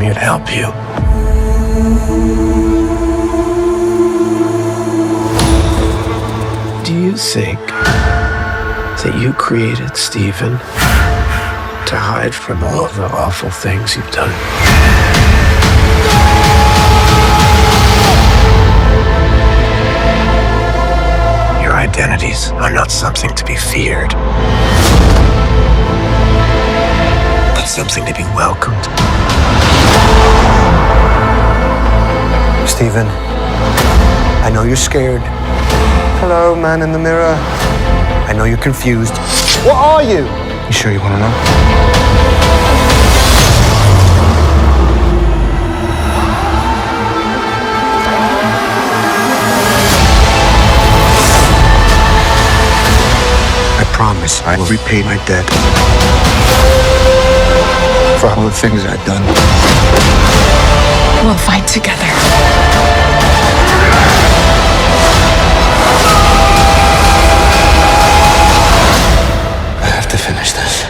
here to help you. Do you think that you created Stephen to hide from all of the awful things you've done? Your identities are not something to be feared, but something to be welcomed. Stephen, I know you're scared. Hello, man in the mirror. I know you're confused. What are you? You sure you want to know? I promise I will repay my debt for all the things I've done. We'll fight together. I have to finish this.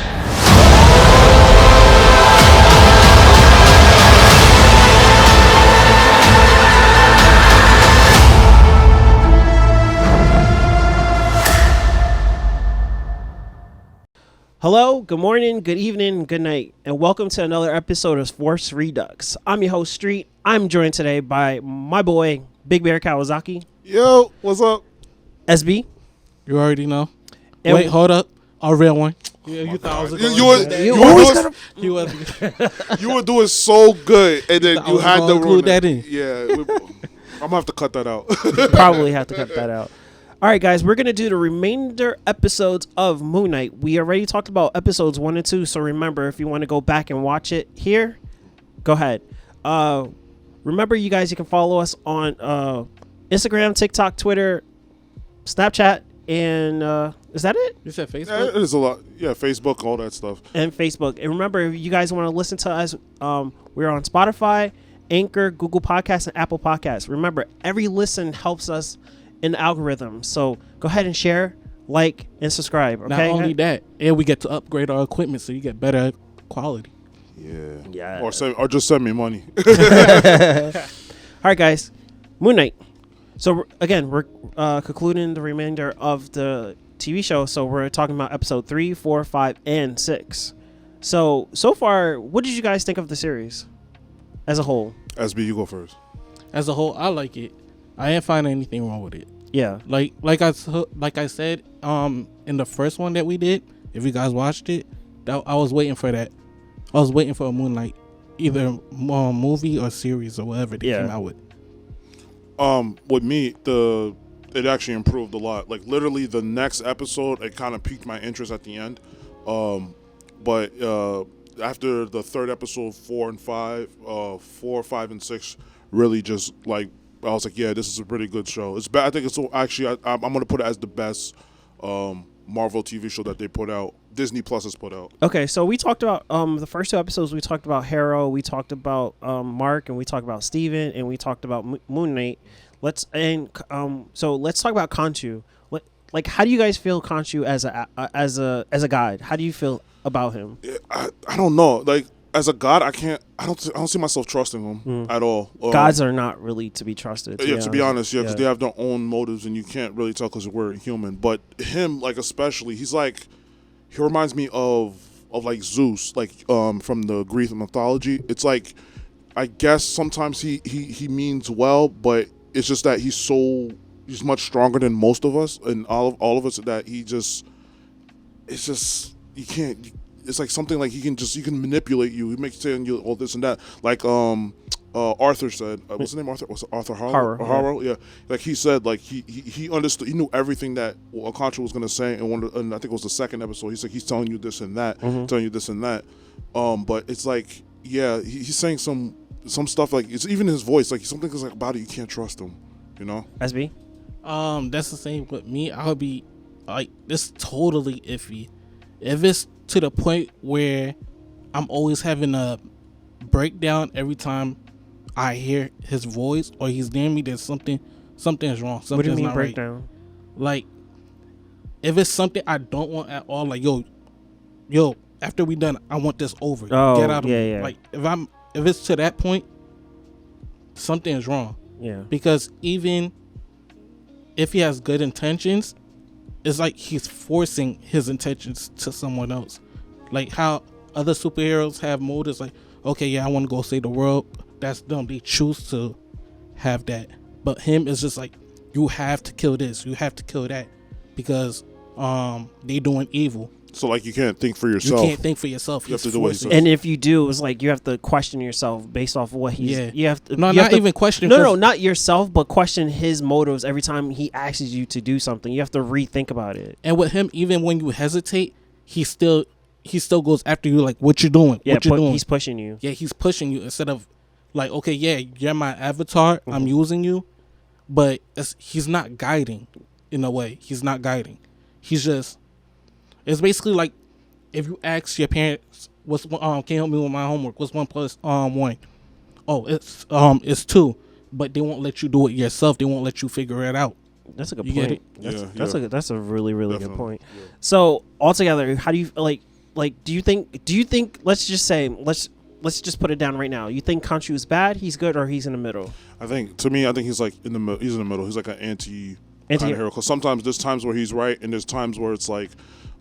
Hello, good morning, good evening, good night, and welcome to another episode of Force Redux. I'm your host, Street. I'm joined today by my boy, Big Bear Kawasaki. Yo, what's up? SB. You already know. And Wait, hold up. A real one. Yeah, you thought I was You were doing so good, and then you had to include that in. Yeah, I'm gonna have to cut that out. Probably have to cut that out. All right, guys, we're going to do the remainder episodes of Moonknight. We already talked about episodes 1 and 2, so remember, if you want to go back and watch it here, go ahead. Remember, you guys, you can follow us on Instagram, TikTok, Twitter, Snapchat, and is that it? You said Facebook? Yeah, there's a lot. Yeah, Facebook, all that stuff. And Facebook. And remember, if you guys want to listen to us, we're on Spotify, Anchor, Google Podcasts, and Apple Podcasts. Remember, every listen helps us in the algorithm. So go ahead and share, like, and subscribe. Okay? Not only that, and we get to upgrade our equipment so you get better quality. Yeah. Or just send me money. All right, guys. Moonknight. So again, we're concluding the remainder of the TV show. So we're talking about episode 3, 4, 5, and 6. So far, what did you guys think of the series as a whole? SB, you go first. As a whole, I like it. I ain't find anything wrong with it. Yeah. Like I said, in the first one that we did, if you guys watched it, I was waiting for that. I was waiting for a Moonknight, either movie or series or whatever they came out with. With me, it actually improved a lot. Like literally, the next episode, it kind of piqued my interest at the end. But after the third episode, 4, 5, and 6, really just like. I was like, yeah, this is a pretty good show. It's bad. I think it's actually. I'm gonna put it as the best Marvel TV show that they put out. Disney Plus has put out. Okay, so we talked about the first 2 episodes. We talked about Harrow. We talked about Mark, and we talked about Steven, and we talked about Moonknight. Let's talk about Khonshu. Like, how do you guys feel Khonshu as a god? How do you feel about him? I don't know. Like. As a god, I don't see myself trusting him at all. Gods are not really to be trusted. To be honest, because they have their own motives, and you can't really tell because we're human. But him, like especially, he reminds me of like Zeus, like from the Greek mythology. It's like, I guess sometimes he means well, but it's just that he's much stronger than most of us and all of us. That it's just you can't. It's like something like he can manipulate you. He makes saying you all this and that. Like Arthur said, what's his name? Arthur? Was it Arthur Harrow? Harrow? Yeah. Like he said, like he understood. He knew everything that Khonshu was gonna say, and I think it was the second episode. He's like he's telling you this and that, telling you this and that. But it's like he's saying some stuff like it's even his voice. Like something is like about it. You can't trust him. You know. SB. That's the same with me. I would be like this totally iffy. If it's to the point where I'm always having a breakdown every time I hear his voice or he's near me, there's something is wrong. Something's what do you mean not breakdown? Right. Like, if it's something I don't want at all, like yo, after we done, I want this over. Oh, get out of yeah. Like, if I'm if it's to that point, something is wrong. Yeah. Because even if he has good intentions, it's like he's forcing his intentions to someone else. Like how other superheroes have motives, like, okay, yeah, I want to go save the world. That's them. They choose to have that. But him is just like, you have to kill this, you have to kill that, because they doing evil. So like you can't think for yourself. You can't think for yourself. You have to do what he says. And if you do, it's like you have to question yourself based off of what he's. Yeah. You have to. No, you not have to, even question. No, not yourself, but question his motives every time he asks you to do something. You have to rethink about it. And with him, even when you hesitate, he still goes after you. Like, what you doing? Yeah, what you doing? He's pushing you. Yeah, he's pushing you instead of like, okay, yeah, you're my avatar. Mm-hmm. I'm using you, but he's not guiding. In a way, he's not guiding. He's just. It's basically like if you ask your parents, "What's can you help me with my homework? What's 1 + 1?" Oh, it's 2, but they won't let you do it yourself. They won't let you figure it out. That's a good You point. get it? That's a really really Definitely. good point. Yeah. So altogether, how do you like? Do you think? Let's just say let's just put it down right now. You think Khonshu is bad? He's good, or he's in the middle? I think he's like in the middle. He's in the middle. He's like an anti kind of Anti- hero. Because sometimes there's times where he's right, and there's times where it's like,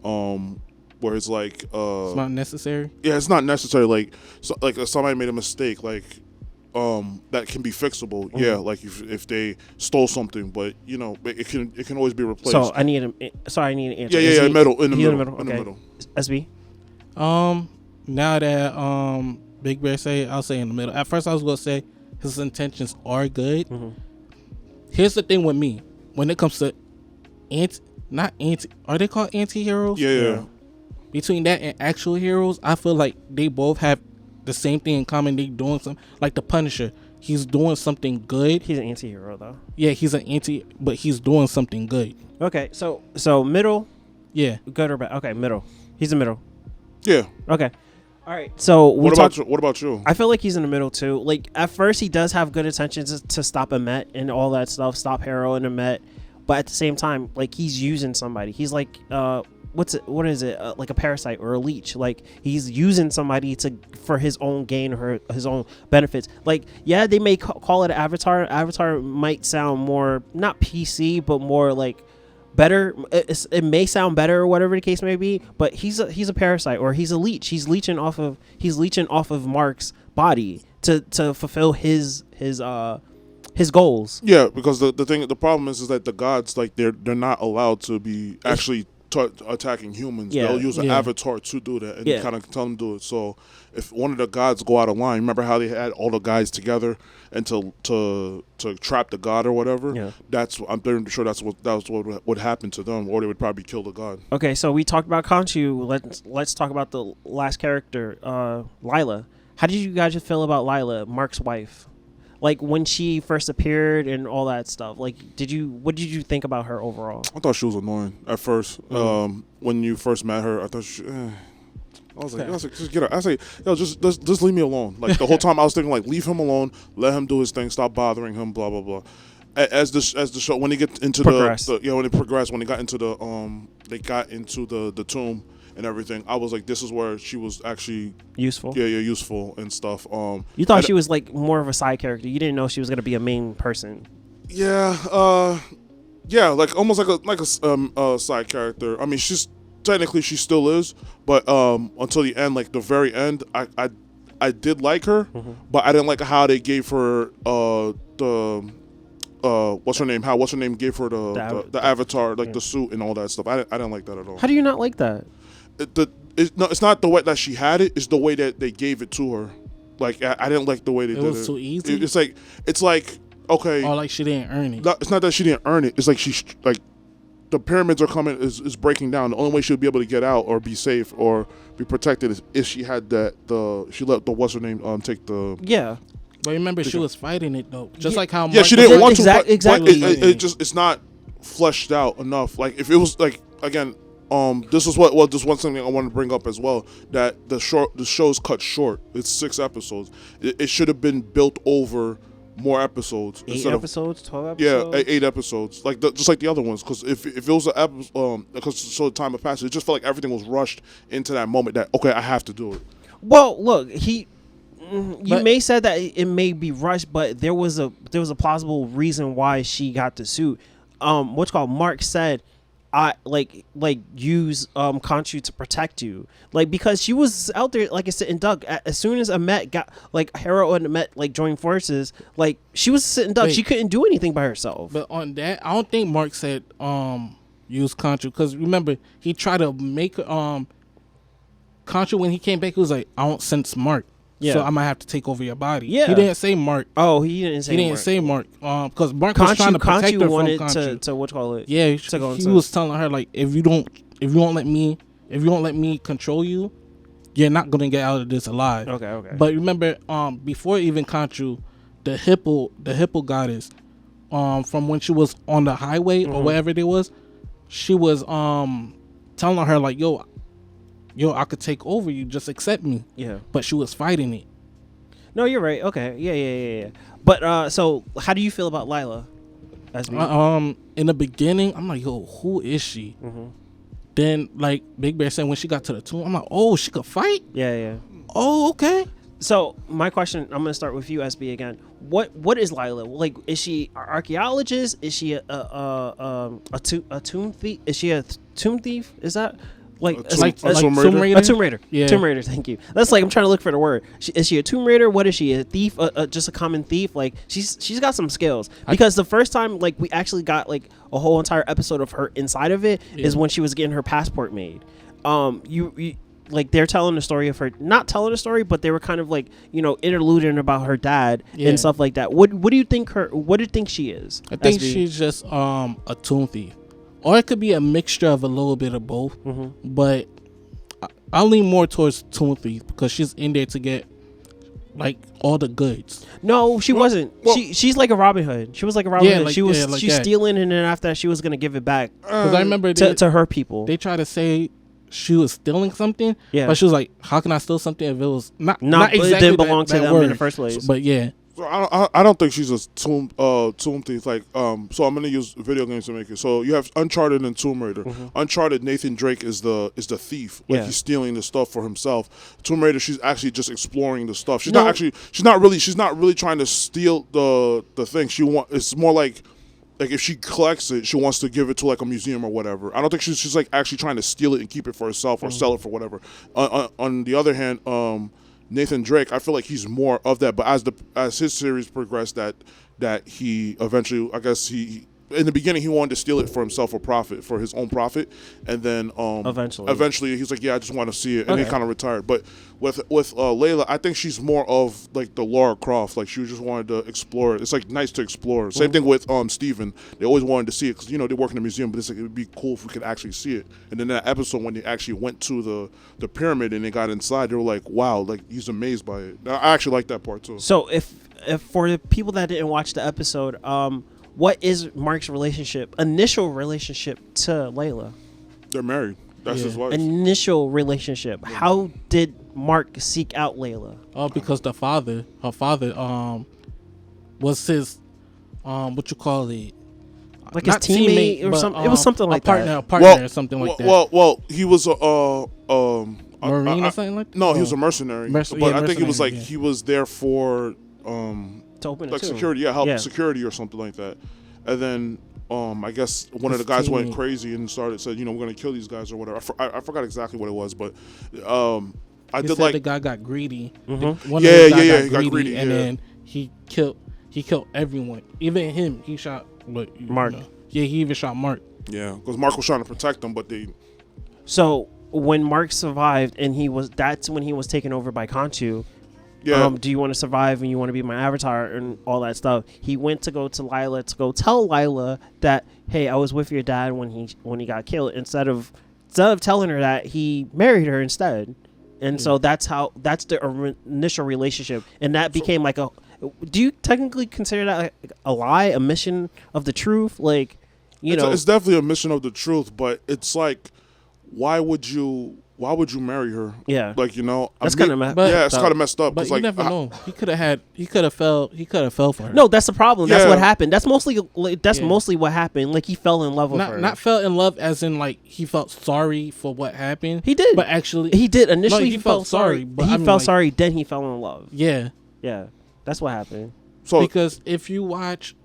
where it's like, It's not necessary. yeah, it's not necessary. Like, if somebody made a mistake, like, that can be fixable. Mm-hmm. Yeah, like if they stole something, but you know, it can always be replaced. So I need an answer. yeah, Is yeah, he- middle in the he's middle, in the Okay. middle. SB. Now that Big Bear say, I'll say in the middle. At first, I was gonna say his intentions are good. Mm-hmm. Here's the thing with me: when it comes to are they called anti-heroes? Yeah. Between that and actual heroes, I feel like they both have the same thing in common. They doing something like the Punisher. He's doing something good. He's an anti-hero though. Yeah, he's an anti, but he's doing something good. Okay, so middle, Yeah. good or bad? Okay, middle. He's in the middle. Yeah. Okay. All right. So What about you? I feel like he's in the middle too. Like at first, he does have good intentions to stop a Met and all that stuff, stop Harrow and a Met, but at the same time, like he's using somebody. He's like, what is it? Like a parasite or a leech. Like he's using somebody for his own gain or his own benefits. Like yeah, they may call it an avatar. Avatar might sound more not PC, but more like better. It may sound better or whatever the case may be, but he's a parasite or he's a leech. He's leeching off of Mark's body to fulfill his goals. Yeah, because the problem is that the gods, like they're not allowed to be actually attacking humans. Yeah. They'll use an Yeah. avatar to do that, and Yeah. kind of tell them to do it. So if one of the gods go out of line, remember how they had all the guys together and to trap the god or whatever? Yeah. Mm-hmm. I'm pretty sure that was what would happen to them, or they would probably kill the god. Okay, so we talked about Khonshu. Let's talk about the last character, Lila. How did you guys feel about Lila, Mark's wife? Like when she first appeared and all that stuff. Like, what did you think about her overall? I thought she was annoying at first. When you first met her, I thought I was like, just get her. I say, yo, just leave me alone. Like the whole time, I was thinking, like, leave him alone, let him do his thing, stop bothering him, blah blah blah. As the show, when they get into when it progressed, when they got into the tomb and everything, I was like, this is where she was actually Useful. Yeah, useful and stuff. You thought she was like more of a side character. You didn't know she was gonna be a main person. Yeah, yeah, like almost like a side character. I mean, she still is, but until the end, like the very end, I did like her, but I didn't like how they gave her what's her name gave her the avatar, like the suit and all that stuff. I didn't like that at all. How do you not like that? It's not the way that she had it. It's the way that they gave it to her. Like I didn't like the way they did it. It was too easy. It's like okay. Or like she didn't earn it. No, it's not that she didn't earn it. It's like she's like the pyramids are coming is breaking down. The only way she'll be able to get out or be safe or be protected is if she had she let the what's her name take the Yeah. But remember, she was fighting it though. Just like how she didn't want to. But exactly. It's not fleshed out enough. Like if it was like again. This is what this one thing I want to bring up as well, that the show's cut short. It's 6 episodes. It should have been built over more episodes. 8 episodes, 12 episodes. Yeah, 8 episodes, like just like the other ones. Because if it was an episode, because so the time had passed, it just felt like everything was rushed into that moment. That okay, I have to do it. Well, look, You may said that it may be rushed, but there was a plausible reason why she got the suit. What's called Mark said, I like use Khonshu to protect you, like, because she was out there, like I said, in duck. As soon as Amet got, like, Hero and Amet like joined forces, like, she was sitting duck. She couldn't do anything by herself. But on that, I don't think Mark said use Khonshu, because remember he tried to make Khonshu when he came back. He was like, I don't sense Mark. Yeah. So I might have to take over your body. Yeah. He didn't say Mark. Oh, he didn't say Mark. Because Mark was trying to protect her from Khonshu. To what you call it? Yeah, he was telling her, like, if you won't let me control you, you're not gonna get out of this alive. Okay. But remember, before even Khonshu, the hippo goddess, from when she was on the highway or whatever it was, she was telling her, like, yo, I could take over you, just accept me. Yeah. But she was fighting it. No, you're right. Okay. Yeah. But so how do you feel about Lila? In the beginning, I'm like, yo, who is she? Mm-hmm. Then, like Big Bear said, when she got to the tomb, I'm like, oh, she could fight? Yeah. Oh, okay. So my question, I'm gonna start with you, SB, again. What is Lila? Like, is she an archaeologist? Is she a tomb thief? Is she a tomb thief? Is that like a Tomb Raider? A Tomb Raider. Yeah. Tomb Raider. Thank you. That's like, I'm trying to look for the word. Is she a Tomb Raider? What is she? A thief? Just a common thief? Like, she's got some skills, because the first time, like, we actually got like a whole entire episode of her inside of it is when she was getting her passport made. You like, they're telling the story of her, not telling the story, but they were kind of like, interluding about her dad and stuff like that. What do you think she is? I think she's just a tomb thief. Or it could be a mixture of a little bit of both. Mm-hmm. But I lean more towards tomb thief, because she's in there to get, like, all the goods. No, she wasn't. She's like a Robin Hood. She was like a Robin Hood. She was stealing, and then after that, she was going to give it back. Because I remember to her people. They tried to say she was stealing something. Yeah. But she was like, how can I steal something if it was not exactly it didn't belong to them word in the first place. But yeah. So I don't think she's a tomb thief. Like, so I'm gonna use video games to make it. So you have Uncharted and Tomb Raider. Mm-hmm. Uncharted, Nathan Drake is the thief. Like, he's stealing the stuff for himself. Tomb Raider, she's actually just exploring the stuff. She's not really trying to steal the thing. It's more like if she collects it, she wants to give it to, like, a museum or whatever. I don't think she's like actually trying to steal it and keep it for herself or sell it for whatever. On the other hand, Nathan Drake, I feel like he's more of that, but as his series progressed, that he eventually, I guess he in the beginning he wanted to steal it for himself for his own profit, and then eventually he's like, yeah, I just want to see it, and he kind of retired. But with Layla, I think she's more of like the Lara Croft, like she just wanted to explore it. It's like nice to explore. Same thing with Steven. They always wanted to see it because they work in the museum, but it's like, it would be cool if we could actually see it. And then that episode when they actually went to the pyramid and they got inside, they were like, wow, like he's amazed by it. I actually like that part too. So if for the people that didn't watch the episode, what is Mark's initial relationship to Layla? They're married. That's his wife. Initial relationship. Yeah. How did Mark seek out Layla? Oh, because her father was his, what you call it? Like his teammate or something? It was something like that. A partner or something like that. Well, he was Marine or something like that? No, he was a mercenary. But I think it was like he was there for to open like security, help security or something like that. And then I guess one of the guys went crazy and said, we're gonna kill these guys or whatever. I forgot exactly what it was, but the guy got greedy. Mm-hmm. He got greedy, and then he killed everyone, even him. He shot Mark. He even shot Mark. Yeah, because Mark was trying to protect them, but they. So when Mark survived, and that's when he was taken over by Khonshu. Yeah. Do you want to survive and you want to be my avatar and all that stuff? He went to go to Lila to go tell Lila that, hey, I was with your dad when he got killed. Instead of telling her that, he married her instead. And so that's the initial relationship, and that became like a. Do you technically consider that a lie, a mission of the truth? Like, it's definitely a mission of the truth, but it's like, why would you why would you marry her? Yeah. Like, you know, That's kind of yeah, it's kind of messed up. But 'cause, you like, never know. He could have fell for her. No, that's the problem. That's Yeah. what happened. That's mostly Yeah. mostly what happened. Like he fell in love with her. Not fell in love as in like he felt sorry for what happened. He did. But actually He did initially. No, he felt sorry, but he I mean, felt like- sorry. Then he fell in love. Yeah. Yeah, that's what happened. so Because if you watch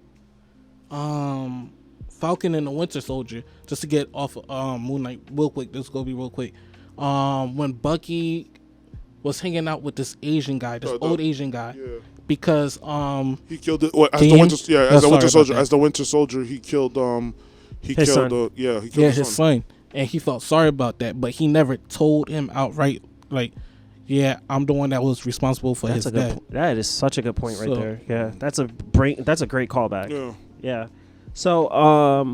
Falcon and the Winter Soldier, just to get off Moonknight real quick, this is gonna be real quick. When Bucky was hanging out with this Asian guy, this old Asian guy, yeah. because He killed it. Well, as Can the you- Winter, yeah, Oh, as the sorry Winter about Soldier, that. as the Winter Soldier, he killed he His killed son. he killed his son, and he felt sorry about that, but he never told him outright, like, yeah, I'm the one that was responsible for That's his a good. death. That is such a good point right So- there. Yeah, that's a great callback. Yeah. Yeah. So, how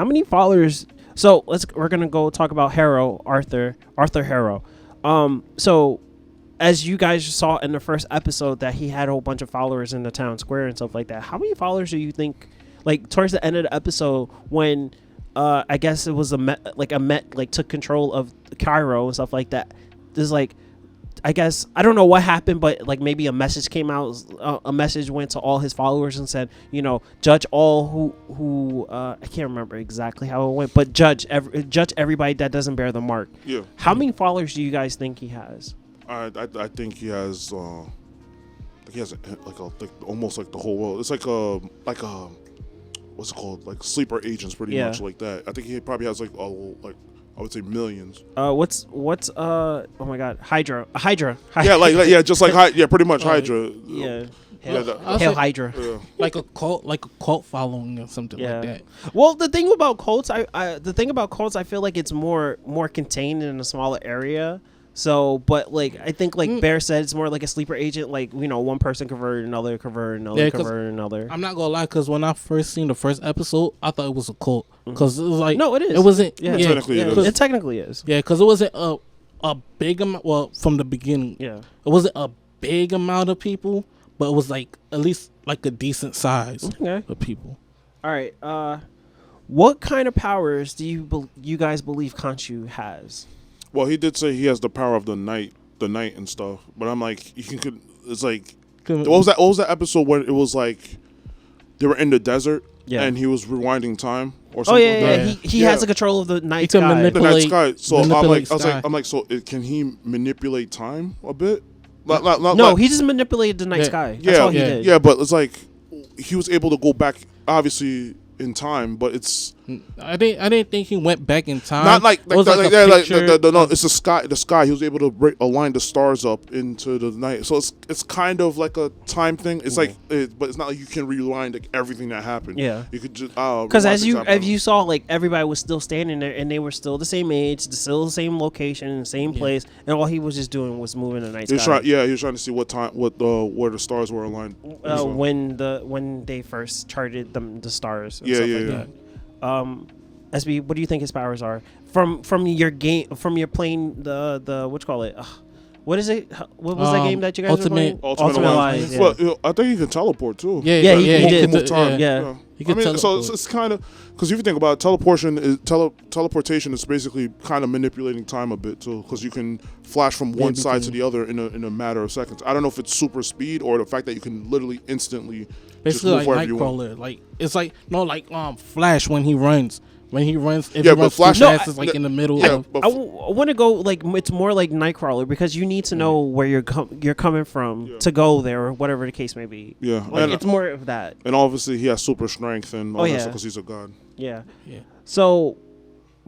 many followers? So we're gonna go talk about Arthur Harrow. So as you guys saw in the first episode, that he had a whole bunch of followers in the town square and stuff like that. How many followers do you think? Like towards the end of the episode, when I guess it was a Met took control of Cairo and stuff like that. There's like, I guess I don't know what happened, but like maybe a message came out. A message went to all his followers and said, you know, judge all who I can't remember exactly how it went, but judge everybody that doesn't bear the mark. Yeah. How many followers do you guys think he has? I think he has almost like the whole world. It's like a what's it called, like sleeper agents, pretty Yeah. much like that. I think he probably has like I would say millions. What's oh my God, Hydra. Yeah, just like pretty much Hydra. Yeah. I'll Hail say- Hydra. Yeah. like a cult following or something Yeah. like that. Well, the thing about cults, I feel like it's more contained in a smaller area. So, but like I think like Bear said, it's more like a sleeper agent. Like, you know, one person converted another, Yeah, 'cause converted another. I'm not gonna lie, because when I first seen the first episode, I thought it was a cult, because it was like, No, it is. It wasn't. Yeah, Yeah, technically it is. cause, It technically is. yeah, because it wasn't a big amount. Well, from the beginning, Yeah. it wasn't a big amount of people, but it was like at least like a decent size Okay. of people. All right. What kind of powers do you guys believe Khonshu has? Well, he did say he has the power of the night and stuff. But I'm like, it's like, what was that episode where it was like they were in the desert and he was rewinding time or Oh something? yeah, like yeah. that? He has the control of the night can sky. manipulate- The night sky. So manipulate I'm sky. like, so can he manipulate time a bit? Not No, like- he just manipulated the night Yeah. sky. That's all he Yeah. did. Yeah, but it's like he was able to go back, obviously in time, but it's I didn't think he went back in time. not like It was no, a picture it's the sky. The sky. He was able to align the stars up into the night, so it's kind of like a time thing. It's like, but it's not like you can rewind like everything that happened. Yeah. you could just Because rewind as things that you saw, like everybody was still standing there, and they were still the same age, still the same location, the same place, and all he was just doing was moving the night He was sky. he was trying to see what time, where the stars were aligned. So, When they first charted the stars. And Yeah, stuff yeah, like yeah. that. SB, what do you think his powers are from your game, from your playing the what you call it? What is it? What was that game that you guys were playing? Ultimate Alliance. Alliance. Yeah. Well, I think he can teleport too. Yeah, he did. could- Time. Yeah. He could so teleport. it's kind of, because if you think about it, teleportation is basically kind of manipulating time a bit too, because you can flash from one side to the other in a matter of seconds. I don't know if it's super speed or the fact that you can literally instantly just Basically, move like wherever you want. Nightcrawler. Like it's like Flash when he runs. If he but runs Flash- too fast, it's like in the middle Yeah, of. but I want to go like it's more like Nightcrawler, because you need to know where you're coming from to go there, or whatever the case may be. Yeah, Like, and, it's more of that. and obviously he has super strength and all that yeah. stuff because he's a god. Yeah. Yeah. So,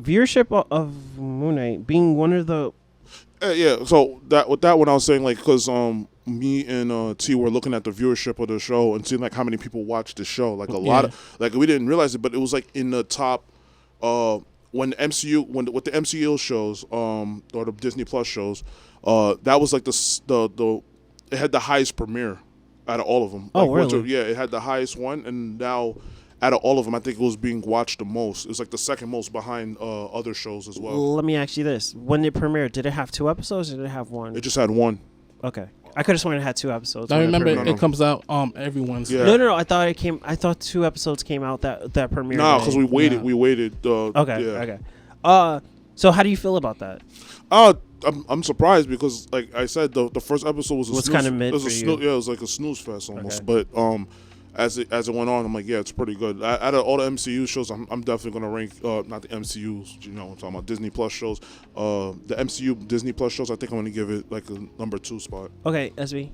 viewership of Moonknight being one of the Yeah, so that one I was saying, like, because me and T were looking at the viewership of the show and seeing like how many people watched the show. Like a lot of, like, we didn't realize it, but it was like in the top when the MCU with the MCU shows or the Disney Plus shows, that was like the it had the highest premiere out of all of them. Oh, like, really? Yeah, it had the highest one, and now out of all of them, I think it was being watched the most. It was like the second most behind other shows as well. Let me ask you this: when it premiered, did it have 2 episodes or did it have 1? It just had one. Okay, I could have sworn it had 2 episodes. I when it remember premiered. it comes out every Wednesday. Yeah. No. I thought 2 episodes came out that premiered. No, because we waited. Yeah. We waited. Okay. Yeah. Okay. So how do you feel about that? I'm surprised because, like I said, the first episode was kind of mid for you. Yeah, it was like a snooze fest almost. Okay. But as it went on, I'm like, yeah, it's pretty good. Out of all the MCU shows, I'm definitely gonna rank not the MCUs, you know, I'm talking about Disney Plus shows. The MCU Disney Plus shows, I think I'm gonna give it like a number 2 spot. Okay, SB.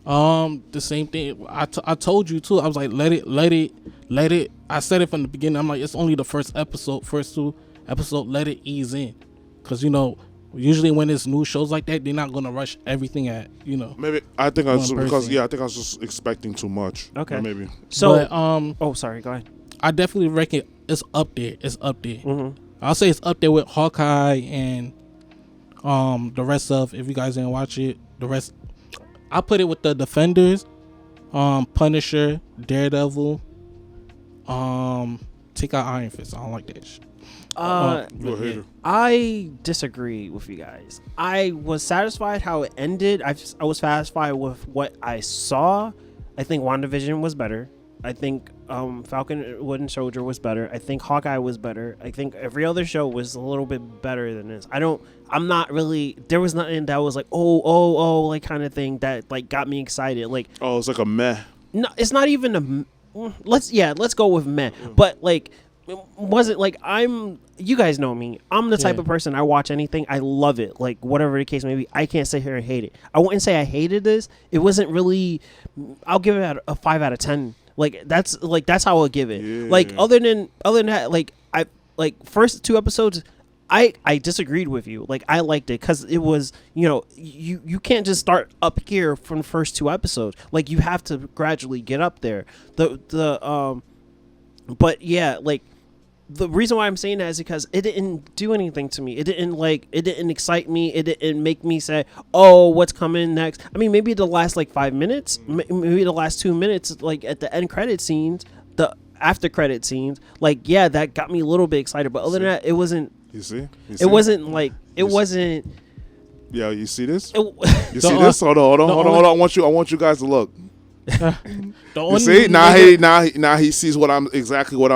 The same thing. I told you too. I was like, let it. I said it from the beginning. I'm like, it's only the first 2 episodes. Let it ease in, because you know, usually when it's new shows like that, they're not gonna rush everything at, you know. Maybe I think I was One because person. I think I was just expecting too much. Okay. Or maybe. So, But, oh, sorry. Go ahead. I definitely reckon it's up there. Mm-hmm. I'll say it's up there with Hawkeye and the rest of, if you guys didn't watch it, the rest. I'll put it with the Defenders, Punisher, Daredevil, take out Iron Fist. I don't like that shit. You're a hater. I disagree with you guys. I was satisfied how it ended. I was satisfied with what I saw. I think WandaVision was better. I think Falcon and Winter Soldier was better. I think Hawkeye was better. I think every other show was a little bit better than this. I'm not really, there was nothing that was like, oh, like kind of thing that like got me excited. Like, Oh, it's like a meh. no, it's not even let's go with meh. But like, it wasn't like you guys know me. I'm the type of person, I watch anything, I love it. Like whatever the case may be, I can't sit here and hate it. I wouldn't say I hated this. It wasn't really, I'll give it a 5 out of 10. Like that's how I'll give it. Yeah. Like other than that, like I like first 2 episodes, I disagreed with you. Like I liked it because it was, you know, you can't just start up here from the first 2 episodes. Like you have to gradually get up there. But yeah, like the reason why I'm saying that is because it didn't do anything to me. It didn't excite me. It didn't make me say, oh, what's coming next? I mean, maybe the last like 5 minutes, maybe the last 2 minutes, like at the end credit scenes, the after credit scenes, like, yeah, that got me a little bit excited. But other than that, it wasn't. You see? It wasn't like it wasn't. Yeah, you see this? It, You see this? Hold on. I want you guys to look. The You only see? nigga- Now he sees what I'm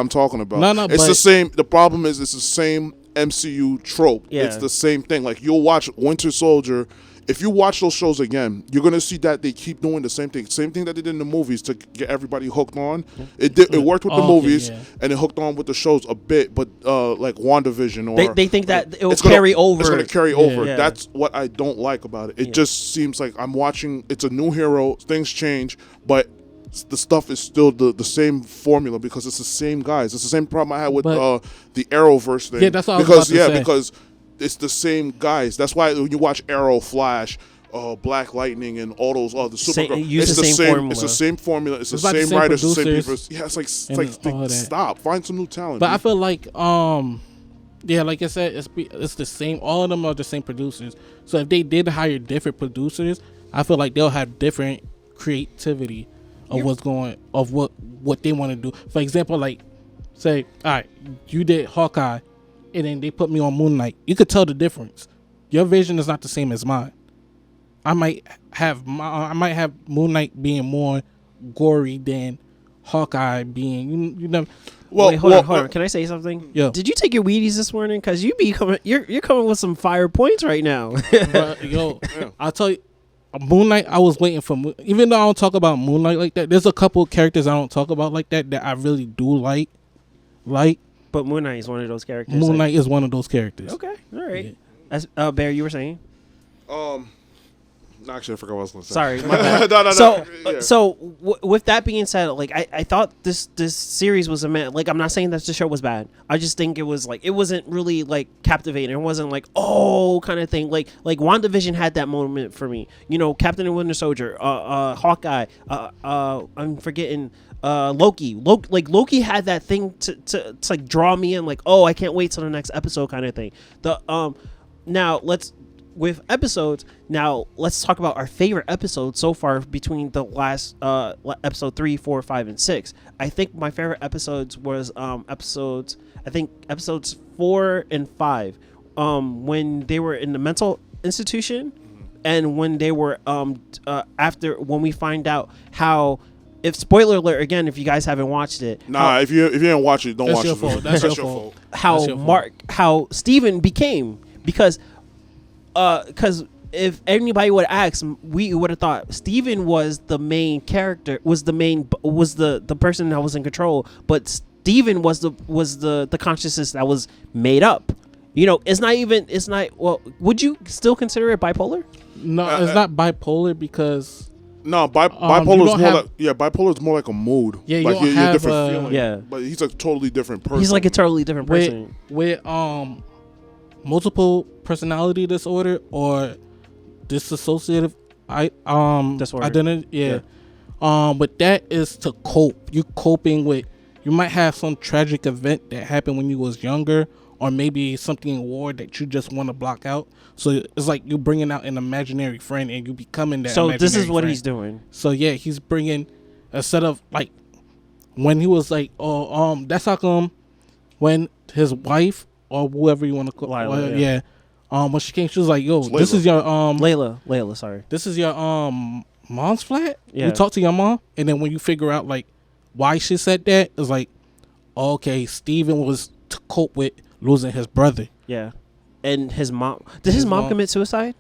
talking about. No, it's but- the same. The problem is it's the same MCU trope. Yeah. It's the same thing. Like you'll watch Winter Soldier. If you watch those shows again, you're gonna see that they keep doing the same thing that they did in the movies to get everybody hooked on. It worked with the movies and it hooked on with the shows a bit, but like WandaVision or they think that it will it's gonna- carry over. It's gonna carry over. Yeah. That's what I don't like about it. It just seems like I'm watching. It's a new hero. Things change, but the stuff is still the same formula because it's the same guys. It's the same problem I had with But- the Arrowverse thing. Yeah, that's what I was about to say. Because it's the same guys. That's why when you watch Arrow, Flash, Black Lightning, and all those other Supergirl, use it's the same formula. It's the same formula. It's the like the same same writers, the same producers people. Yeah, it's and like all that. stop. Find some new talent. But I dude. feel like yeah, like I said, it's the same. All of them are the same producers. So if they did hire different producers, I feel like they'll have different creativity of what they want to do. For example, like say, all right, you did Hawkeye, and then they put me on Moonknight. You could tell the difference. Your vision is not the same as mine. I might have Moonknight being more gory than Hawkeye being. You know. Well, wait, hold on. Can I say something? Yeah. Did you take your Wheaties this morning? Because you're coming with some fire points right now. But, yo, I'll tell you, Moonknight, I was waiting for. Even though I don't talk about Moonknight like that, there's a couple characters I don't talk about like that I really do like. But Moon Knight is one of those characters. Moonknight is one of those characters. Okay, all right. Yeah. As Bear, you were saying. Actually, I forgot what I was going to say. Sorry, my bad. No. So with that being said, like I thought this series was like, I'm not saying that the show was bad. I just think it was like, it wasn't really like captivating. It wasn't like, oh, kind of thing. Like WandaVision had that moment for me. You know, Captain and Winter Soldier, Hawkeye, I'm forgetting Loki. Loki had that thing to like draw me in, like, oh, I can't wait till the next episode kind of thing. Now with episodes, now let's talk about our favorite episodes so far between the last episode 3, 4, 5, and 6. I think my favorite episodes was episodes 4 and 5, when they were in the mental institution, and when they were when we find out how if spoiler alert again, if you guys haven't watched it, Nah, if you didn't watch it, don't That's watch your it. fault. That's your fault. how Steven became, because if anybody would ask, we would have thought Steven was the main character, was the person that was in control, but Steven was the consciousness that was made up. You know, well, would you still consider it bipolar? No, it's not bipolar because No, bipolar is more have- like bipolar is more like a mood. Yeah, you like don't you're have, different feeling. Yeah. But he's a totally different person. He's like a totally different person. with multiple personality disorder or dissociative Disorder. identity. Yeah. But that is to cope. You coping with. You might have some tragic event that happened when you was younger, or maybe something in war that you just want to block out. So it's like you bringing out an imaginary friend and you becoming that. So this is what friend. he's doing. So yeah, he's bringing a set of like when he was like, that's how come when his wife or whoever you want to call, Lila, when she came, she was like, yo, It's this Layla. is your Layla, sorry. this is your mom's flat. Yeah. You talk to your mom, and then when you figure out like why she said that, it's like, okay, Steven was to cope with losing his brother. Yeah. And his mom, did his mom mom- commit suicide?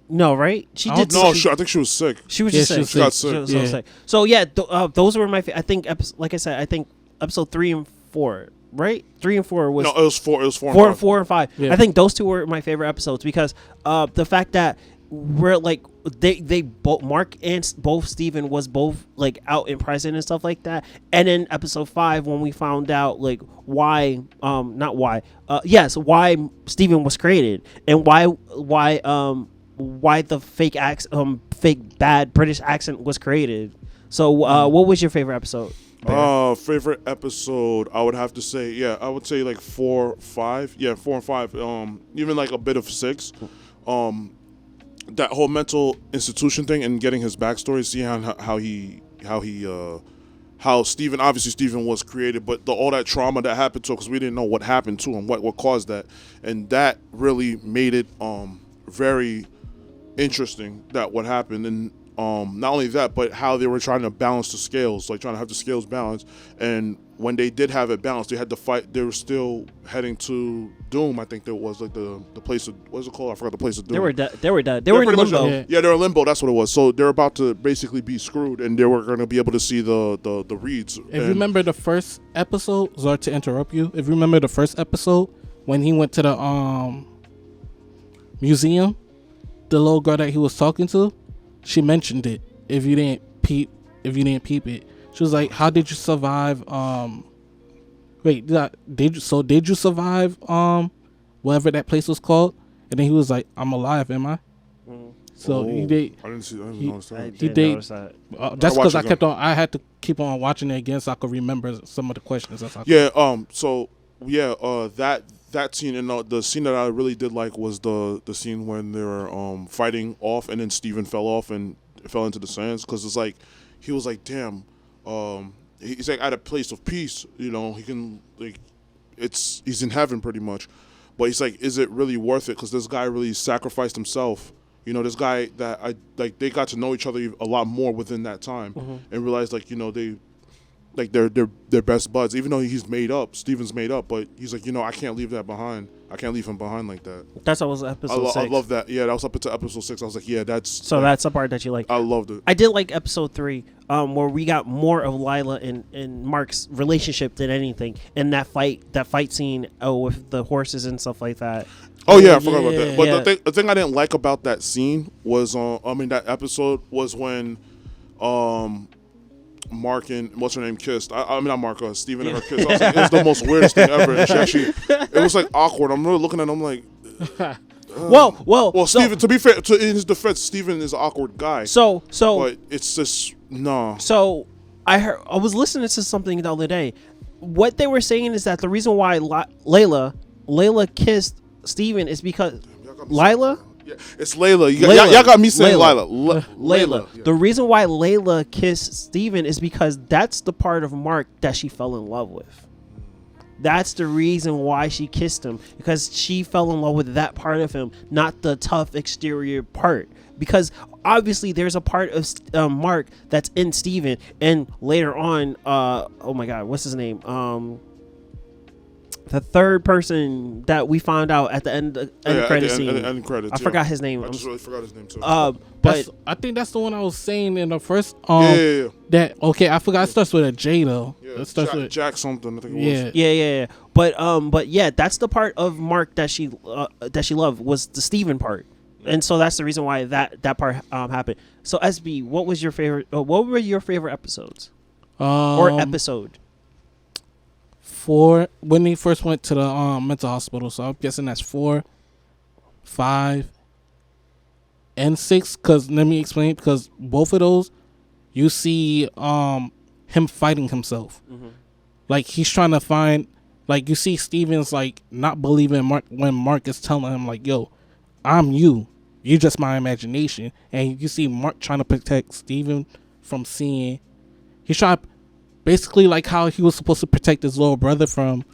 No, right? She I did. don't No, know. I think she was sick. She was Yeah, just she sick. was She got She sick. was so Yeah. sick. So yeah, those were my. I think like I said, I think episode 3 and 4, right? 3 and 4 was No, it was four. It was four. four, And five. 4 and 5. Yeah. I think those two were my favorite episodes because the fact that we're like they both Mark and both Steven was both like out in prison and stuff like that. And in episode 5 when we found out like why not why why Steven was created and why the fake bad British accent was created. So what was your favorite episode? Favorite episode, I would have to say, I would say like 4, 5. Yeah, 4 and 5. Even like a bit of 6. That whole mental institution thing and getting his backstory, seeing how Steven was created, but all that trauma that happened to him, because we didn't know what happened to him, what caused that, and that really made it very interesting that what happened. And not only that, but how they were trying to balance the scales, like trying to have the scales balanced. And when they did have it balanced, they had to fight. They were still heading to Doom. I think there was like the place of, what is it called? I forgot the place of Doom. They were dead. They were in pretty much limbo. dead. Yeah, they're in limbo. That's what it was. So they're about to basically be screwed, and they were going to be able to see the reeds. If you remember the first episode, sorry to interrupt you. If you remember the first episode when he went to the museum, the little girl that he was talking to, she mentioned it. If you didn't peep it, she was like, "How did you survive?" Wait, did you survive? Whatever that place was called, and then he was like, "I'm alive, am I?" So he did. I didn't he- notice that. He did. That's because I again. kept on. I had to keep on watching it again so I could remember some of the questions. That's how That scene, and the scene that I really did like was the scene when they were fighting off, and then Steven fell off and fell into the sands, because it's like he was like, damn, he's like at a place of peace, you know, he can like he's in heaven pretty much, but he's like, is it really worth it? Because this guy really sacrificed himself. You know, this guy that they got to know each other a lot more within that time, and realized like, you know, they're best buds, even though he's made up. Steven's made up, but he's like, you know, I can't leave that behind. I can't leave him behind like that. That's always episode 6. I love that. Yeah, that was up into episode 6. I was like, yeah, that's. So that's the part that you like. I loved it. I did like episode 3, where we got more of Lila and Mark's relationship than anything, and that fight scene with the horses and stuff like that. Oh yeah, I forgot about that. But Yeah. the thing I didn't like about that scene was, that episode was when, Mark and what's her name kissed. I mean not Mark, Steven and her kissed. I was like, it was the most weirdest thing ever. And it was like awkward. I'm really looking at him like. Well, Steven. To be fair, in his defense, Steven is an awkward guy. So But it's just no. So I was listening to something the other day. What they were saying is that the reason why Layla kissed Steven is because Lila. Yeah, it's Layla. Layla. Y'all got me saying Layla. Layla. Layla. The reason why Layla kissed Steven is because that's the part of Mark that she fell in love with. That's the reason why she kissed him, because she fell in love with that part of him, not the tough exterior part. Because obviously there's a part of Mark that's in Steven, and later on, oh my God, what's his name? The third person that we found out at the end credit scene. End credits, I forgot his name. I just really forgot his name too. But I think that's the one I was saying in the first. Yeah. That okay. I forgot. It starts with a J though. Yeah, It starts with Jack something. I think it was. yeah. But yeah, that's the part of Mark that she loved, was the Steven part. And so that's the reason why that part happened. So SB, what was your favorite? What were your favorite episodes or episode? 4 when he first went to the mental hospital. So I'm guessing that's 4, 5, and 6. Because let me explain. Because both of those, you see him fighting himself. Mm-hmm. Like he's trying to find. Like you see Steven's like not believing Mark when Mark is telling him like, "Yo, I'm you. You're just my imagination." And you see Mark trying to protect Steven from seeing. He's trying to, basically like how he was supposed to protect his little brother from.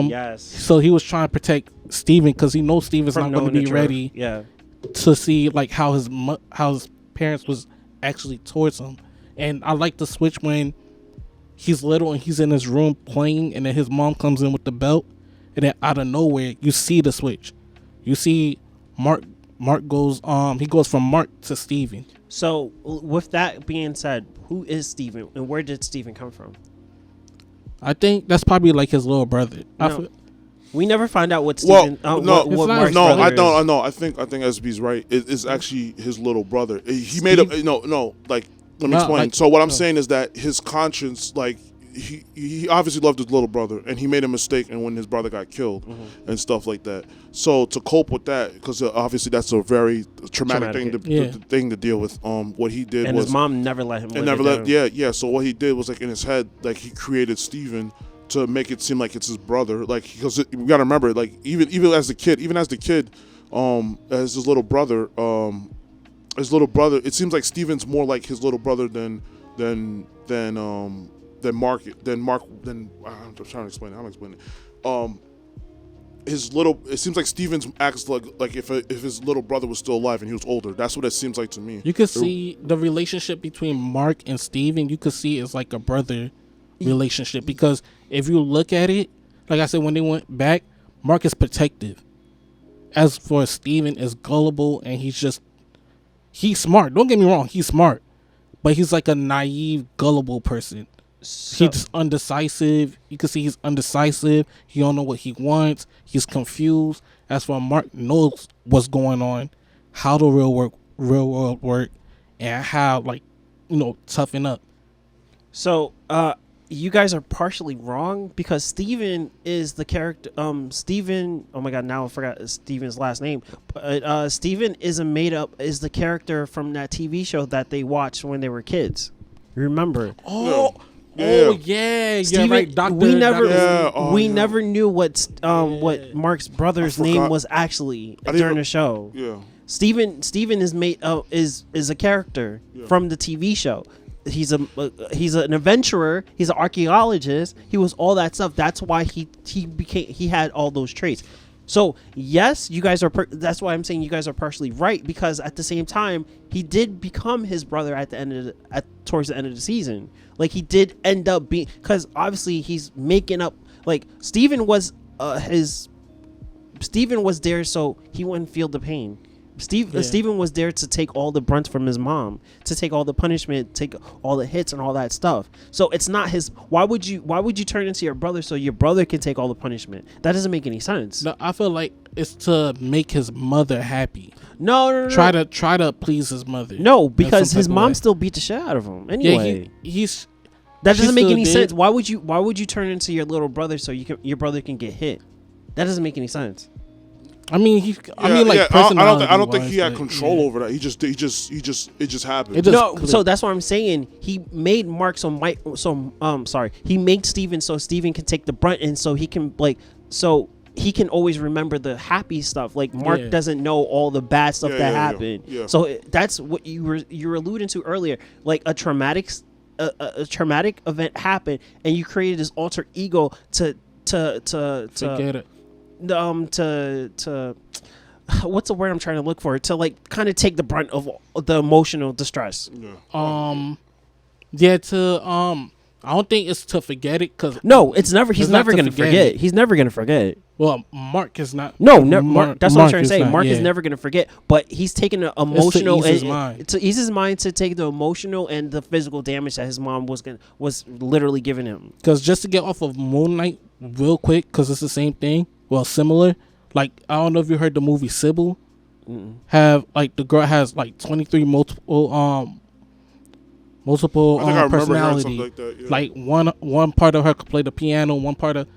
Yes. So he was trying to protect Steven because he knows Steven's not going to be ready. Yeah. To see like how his parents was actually towards him. And I like the switch when he's little and he's in his room playing, and then his mom comes in with the belt, and then out of nowhere you see the switch. You see Mark goes he goes from Mark to Steven. So with that being said, who is Steven and where did Steven come from? I think that's probably like his little brother. No, we never find out what Steven. I think SB's right. It's actually his little brother. He made up. No. Like, let me explain. Like, so what I'm saying is that his conscience, like, he obviously loved his little brother, and he made a mistake, and when his brother got killed and stuff like that. So to cope with that, because obviously that's a very traumatic thing to deal with. What he did was, his mom never let him. Yeah. So what he did was, like, in his head, like, he created Steven to make it seem like it's his brother, like, because we gotta remember, like, even as the kid, as his little brother, it seems like Steven's more like his little brother than Mark. I'm trying to explain it. How am I explaining it? It seems like Steven's acts like if his little brother was still alive and he was older. That's what it seems like to me. You could see the relationship between Mark and Steven. You could see it's like a brother relationship, because if you look at it, like I said, when they went back, Mark is protective. As for Steven, is gullible, and he's smart. Don't get me wrong, he's smart, but he's like a naive, gullible person. He's just undecisive. You can see he's undecisive. He don't know what he wants. He's confused. As for Mark, knows what's going on, how the real world work, and how, like, toughen up. So you guys are partially wrong, because Steven is the character. Steven. Oh my God! Now I forgot Steven's last name. But Steven is the character from that TV show that they watched when they were kids. Remember? Yeah, Steven, right. Doctor. We never knew what Mark's brother's name was actually during the show. Yeah. Steven is is a character from the TV show. He's an adventurer. He's an archaeologist. He was all that stuff. That's why he had all those traits. So yes, you guys are. That's why I'm saying you guys are partially right, because at the same time he did become his brother at the end towards the end of the season. Like, he did end up being, because obviously he's making up. Like, Steven was there so he wouldn't feel the pain. Steven was there to take all the brunt from his mom, to take all the punishment, take all the hits and all that stuff. So it's not his. Why would you turn into your brother so your brother can take all the punishment? That doesn't make any sense. No, I feel like it's to make his mother happy. No. Try to please his mother. No, because his mom still beat the shit out of him anyway. Yeah, that doesn't make any sense. Why would you turn into your little brother so your brher can get hit? That doesn't make any sense. I mean, I don't think he had control over that. It just happened. So that's what I'm saying. He made Mark he made Steven so Steven can take the brunt, and so he can he can always remember the happy stuff. Like, Mark doesn't know all the bad stuff that happened. Yeah. So that's what you were alluding to earlier. Like, a traumatic event happened, and you created this alter ego to Forget it. to what's the word I'm trying to look for? To like kind of take the brunt of the emotional distress. Yeah. Yeah. I don't think it's to forget it because No, it's never. He's It's not never to gonna forget forget. it. He's never gonna forget. well, Mark is not. No, Mark. That's what I'm trying to is say. not, Mark is yeah. never gonna forget, but he's taking the emotional ease his and mind. to ease his mind to take the emotional and the physical damage that his mom was literally giving him. Because just to get off of Moonknight real quick, because it's the same thing. Well, similar. Like I don't know if you heard the movie Sybil. Have like the girl has like 23 multiple I think I remember hearing personality. something like that. Yeah. Like one part of her could play the piano, one part of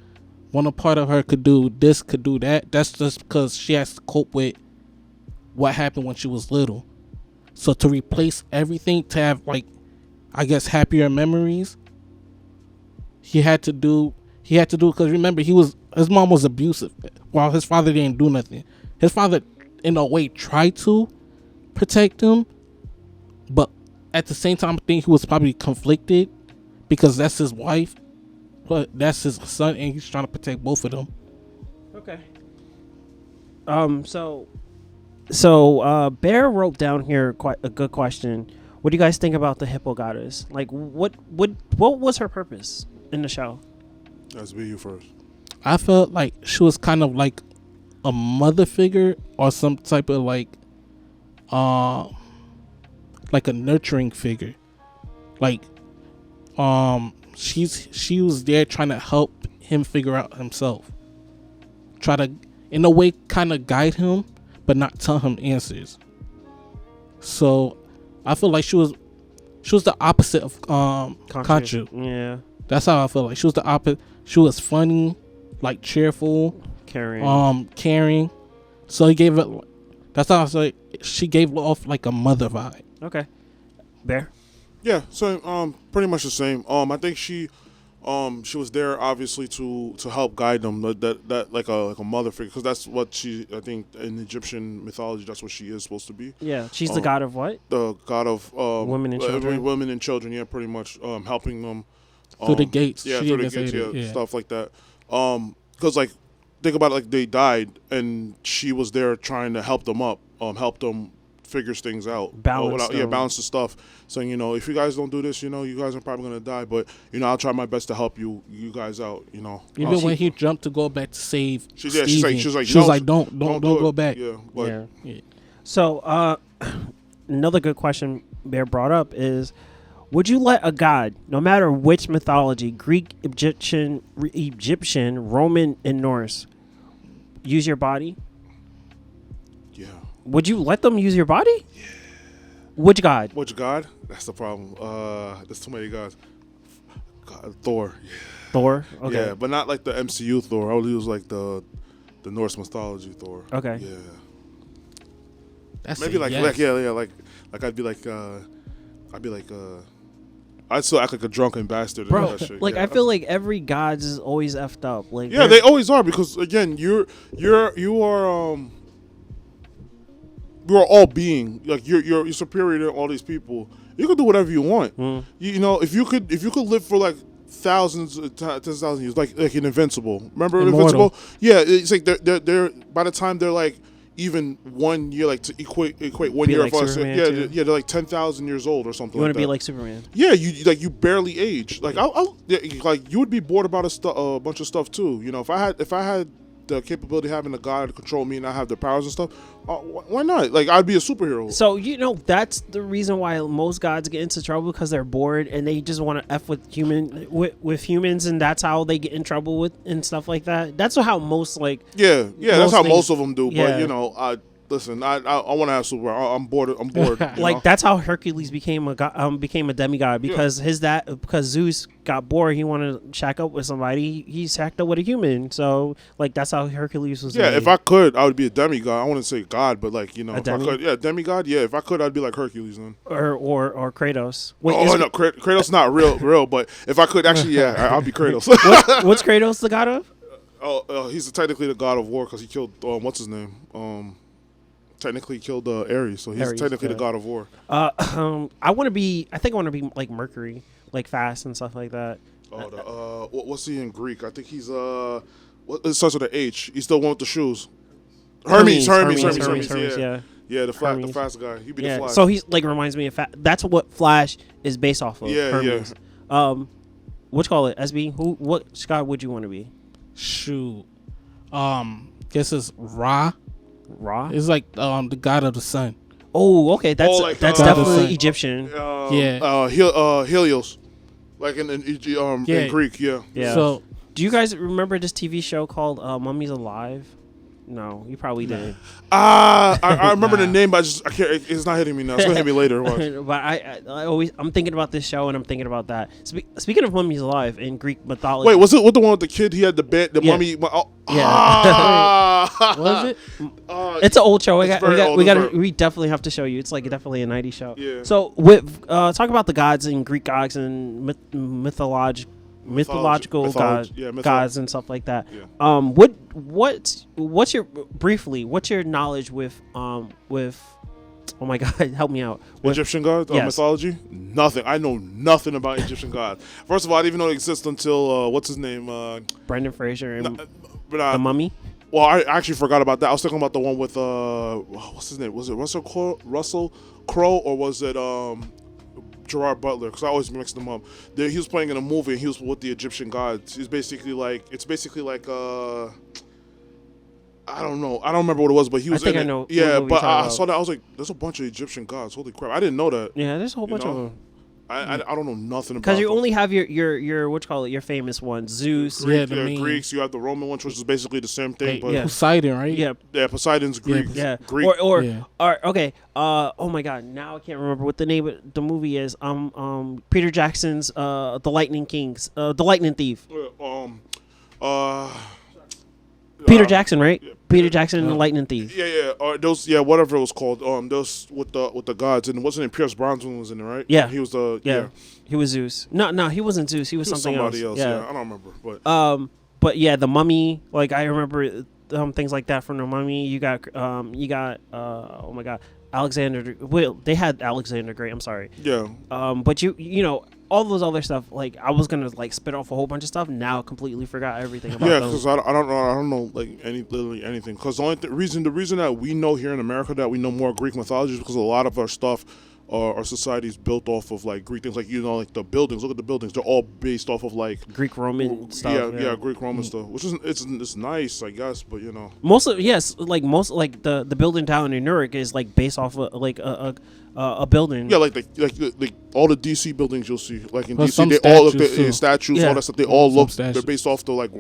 her could do this, could do that. That's just because she has to cope with what happened when she was little. So to replace everything to have like, I guess happier memories, he had to do because remember his mom was abusive while his father didn't do nothing. His father in a way tried to protect him, but at the same time I think he was probably conflicted because that's his wife, but that's his son and he's trying to protect both of them. Okay. So Bear wrote down here quite a good question. What do you guys think about the hippo goddess? Like, what was her purpose in the show? That's be you first. I felt like she was kind of like a mother figure or some type of like a nurturing figure. Like she was there trying to help him figure out himself. Try to in a way kind of guide him but not tell him answers. So I feel like she was the opposite of Kanchu. Yeah. That's how I feel like she was the opposite. She was funny, like cheerful, caring. So he gave it. That's how I say she gave off like a mother vibe. Okay. Bear. Yeah, so pretty much the same. I think she was there obviously to help guide them. That like a mother figure, because that's what she. I think in Egyptian mythology, that's what she is supposed to be. Yeah, she's the god of what? The god of women and children. Women and children. Yeah, pretty much helping them through the gates. Yeah, she through the gates. Yeah, stuff like that. Because like think about it, like they died and she was there trying to help them up, help them figures things out, balance the stuff, saying, if you guys don't do this, you guys are probably gonna die, but I'll try my best to help you guys out. Even when he jumped to go back to save she's Steven, like she was like don't go back. Yeah. So another good question Bear brought up is, would you let a god, no matter which mythology, Greek, Egyptian, Roman, and Norse, use your body? Yeah. Would you let them use your body? Yeah. Which god? That's the problem. There's too many gods. God, Thor. Yeah. Thor? Okay. Yeah, but not like the MCU Thor. I would use like the Norse mythology Thor. Okay. Yeah. That's maybe like I'd still act like a drunken bastard. Bro, and that shit. like I feel like every god is always effed up. Like they always are, because again, you are all being, like you're superior to all these people. You can do whatever you want. If you could live for like thousands, 10,000 years, like an Invincible. Remember Invincible? Yeah, it's like they're by the time they're like even 1 year, like to equate 1 year like of us. Superman They're like 10,000 years old or something. You want to be like Superman? Yeah, you barely age. Like like you would be bored about a bunch of stuff too. If I had the capability of having a god control me and I have the powers and stuff, why not? Like I'd be a superhero. So that's the reason why most gods get into trouble, because they're bored and they just want to f with humans, and that's how they get in trouble with and stuff like that. That's how most that's how most of them do. Yeah. But listen, I want to have super. I'm bored. Like that's how Hercules became a demigod, because because Zeus got bored. He wanted to shack up with somebody. He shacked up with a human. So like that's how Hercules was. Yeah, made. if I could, I would be a demigod. I wouldn't say god, but like if demi? I could, demigod. Yeah, if I could, I'd be like Hercules then. Or Kratos. Wait, no, Kratos not real. But if I could, actually, I'll be Kratos. What's Kratos the god of? He's technically the god of war because he killed what's his name. Technically killed Ares, so he's technically the god of war. I think I want to be like Mercury, like fast and stuff like that. What's he in Greek? I think he's it starts with an H. He's the one with the shoes. Hermes. Yeah. Yeah, the fast guy. He be the Flash. So he's like reminds me of that's what Flash is based off of. Yeah, Hermes. What you call it? SB? What Scott would you want to be? Shoot. Guess it's Ra. Ra? It's like the god of the sun. Oh, okay. That's like, that's God definitely Egyptian. Helios. Like in Greek, yeah. Yeah. So do you guys remember this TV show called Mummies Alive? No, you probably didn't. I remember the name, but I can't. It's not hitting me now. It's gonna hit me later. Watch. But I'm thinking about this show and I'm thinking about that. Speaking of Mummies Alive in Greek mythology. Wait, was it with the one with the kid? He had the mummy. Was it? It's an old show. We definitely have to show you. It's like definitely a 90s show. Yeah. So with talk about the gods and Greek gods and mythological gods and stuff like that. Yeah. What's your knowledge with oh my god, help me out. Egyptian gods, yes. mythology? Nothing. I know nothing about Egyptian gods. First of all, I didn't even know it existed until what's his name? Brendan Fraser and the Mummy. Well, I actually forgot about that. I was talking about the one with what's his name? Was it Russell Crowe or was it Gerard Butler? Because I always mix them up. He was playing in a movie and he was with the Egyptian gods. It's basically like I don't know. I don't remember what it was, but he was in it. I know. Yeah, but I saw that. I was like, there's a bunch of Egyptian gods. Holy crap. I didn't know that. Yeah, there's a whole bunch of them. I don't know nothing about. Because you only have your what you call it, your famous ones, Zeus. Greeks. You have the Roman ones, which is basically the same thing. But Poseidon, right? Yeah, Poseidon's Greek. Yeah. Greek. Or okay. Oh my God, now I can't remember what the name of the movie is. Peter Jackson's The Lightning Kings, The Lightning Thief. Peter Jackson, right? Yeah, Peter Jackson and the Lightning Thief. Yeah. Or those, whatever it was called. Those with the gods, and wasn't it Pierce Brosnan was in it, right? Yeah, he was he was Zeus. No, he wasn't Zeus. He was somebody else. Yeah, I don't remember, but yeah, the Mummy. Like I remember things like that from the Mummy. You got oh my God, Alexander. Well, they had Alexander Great. I'm sorry. Yeah. But you know. All those other stuff, like I was gonna like spit off a whole bunch of stuff. Now I completely forgot everything about them. Yeah, because I don't know like literally anything. Because the reason that we know here in America that we know more Greek mythology is because a lot of our stuff, our society is built off of like Greek things. Like like the buildings. Look at the buildings; they're all based off of like Greek Roman stuff. Yeah, Greek Roman stuff, which is it's nice, I guess. But most the building down in Newark is like based off of like a building. Yeah, like all the DC buildings you'll see, like in DC, they all look the statues, all that stuff. They all look. They're based off the like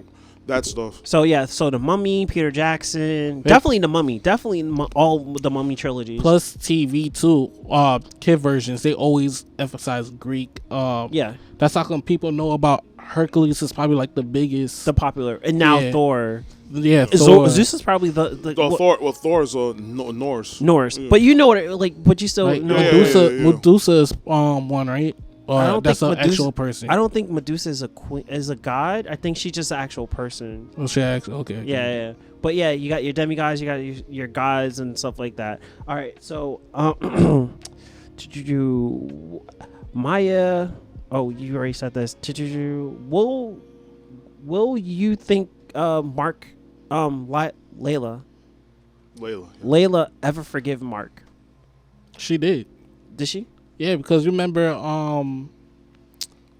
that stuff. So the Mummy, Peter Jackson, definitely the Mummy, all the Mummy trilogies. Plus TV too. Kid versions they always emphasize Greek. That's how come people know about Hercules is probably like the biggest, the popular, and now Thor. Yeah, Thor. Zeus is probably the Thor. Well, Thor is Norse. Yeah. But you know what? But you still like, know Medusa is one, right? That's an actual person. I don't think Medusa is a god. I think she's just an actual person. Oh, she actually okay. Yeah. But yeah, you got your demigods, you got your gods and stuff like that. All right, so Maya. Oh, you already said this. Will you think Mark Layla ever forgive Mark? She did. Did she? Yeah, because remember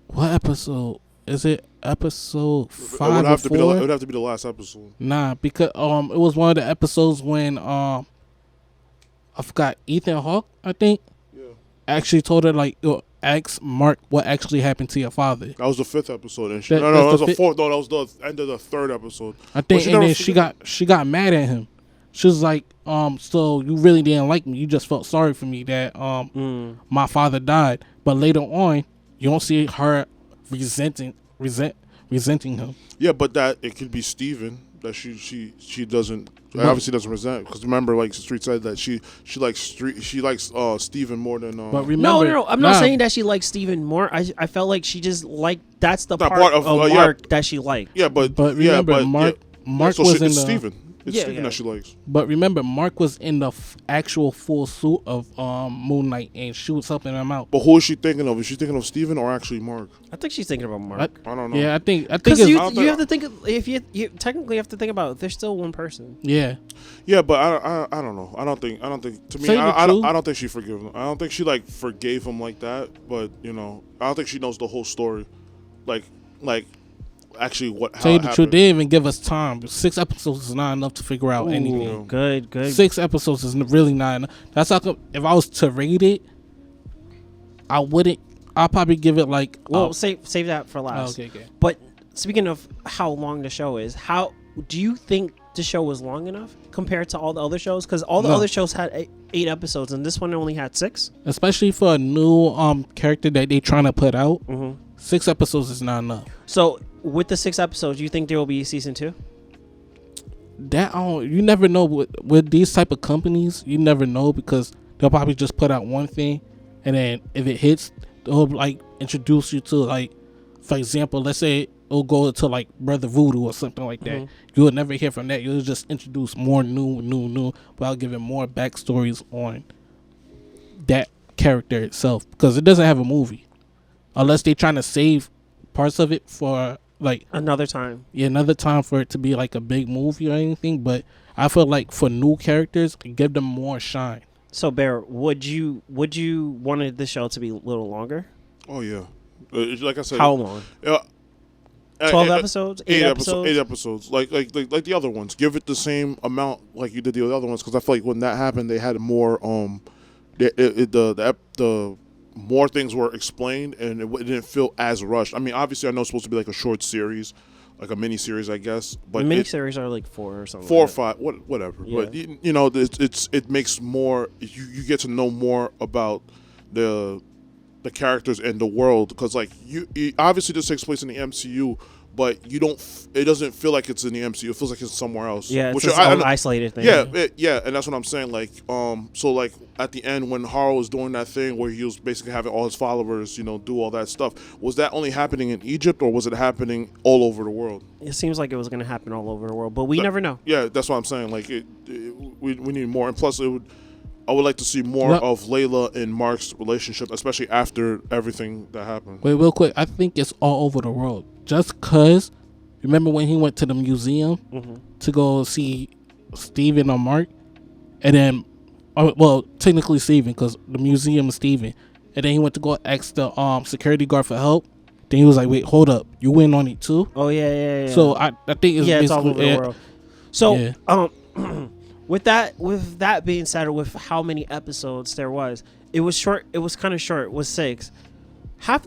what episode? Is it episode 5 it would have or 4? It would have to be the last episode. Nah, because it was one of the episodes when I forgot, Ethan Hawke, I think. Yeah. Actually told her like ask Mark what actually happened to your father. That was the 5th episode. And that was the 4th. No, that was the end of the 3rd episode. I think, and then she got mad at him. She was like, so you really didn't like me. You just felt sorry for me that my father died. But later on, you don't see her resenting him. Yeah, but that it could be Steven that she doesn't obviously doesn't resent, because remember, like Street said that she likes Steven more than but remember, no, I'm not saying that she likes Steven more. I felt like she just liked that's the part of Mark that she liked. Yeah, but remember, Mark so was in Steven. It's Steven that she likes. But remember, Mark was in the actual full suit of Moon Knight, and she was helping him out. But who is she thinking of? Is she thinking of Steven or actually Mark? I think she's thinking about Mark. I don't know. Yeah, I think Because it's, you have to think if you technically have to think about it, there's still one person. yeah. Yeah, but I don't know. I don't think to me I don't think she forgave him. I don't think she like forgave him like that. But I don't think she knows the whole story. Like actually how Tell you it the happened. truth, they didn't even give us time. 6 episodes is not enough to figure out anything. Good. 6 episodes is really not enough. That's how come if I was to rate it, I'll probably give it like. Save that for last. Okay. But speaking of how long the show is, how do you think the show was long enough compared to all the other shows? Because all the other shows had 8 episodes, and this one only had 6. Especially for a new character that they trying to put out, 6 episodes is not enough. So with the 6 episodes, you think there will be a season 2? That you never know with these type of companies. You never know because they'll probably just put out one thing, and then if it hits, they'll like introduce you to like, for example, let's say it'll go to like Brother Voodoo or something like that. You will never hear from that. You'll just introduce more new, without giving more backstories on that character itself because it doesn't have a movie, unless they're trying to save parts of it for like Another time. Yeah, another time for it to be like a big movie or anything. But I feel like for new characters, give them more shine. So Bear, would you wanted the show to be a little longer? Oh yeah, like I said. How long? 12 episodes? 8 episodes? 8 episodes. Like the other ones. Give it the same amount like you did the other ones because I feel like when that happened, they had more the more things were explained and it didn't feel as rushed. I mean, obviously, I know it's supposed to be like a short series, like a mini series, I guess. But the miniseries are like 4 or something. 4 or 5, whatever. Yeah. But it makes more. You get to know more about the characters and the world because like you obviously this takes place in the MCU. But you don't. It doesn't feel like it's in the MCU. It feels like it's somewhere else. Yeah, it's its own isolated thing. Yeah, and that's what I'm saying. Like, so like at the end when Haro was doing that thing where he was basically having all his followers, do all that stuff. Was that only happening in Egypt or was it happening all over the world? It seems like it was going to happen all over the world, but we never know. Yeah, that's what I'm saying. Like, we need more, and plus I would like to see more of Layla and Mark's relationship, especially after everything that happened. Wait, real quick. I think it's all over the world. Just because, remember when he went to the museum to go see Steven or Mark? And then, technically Steven because the museum is Steven. And then he went to go ask the security guard for help. Then he was like, wait, hold up. You in on it too? Oh, yeah. So I think it's all over the world. So, yeah. With that being said, with how many episodes there was, it was short. It was kind of short. It was 6. Half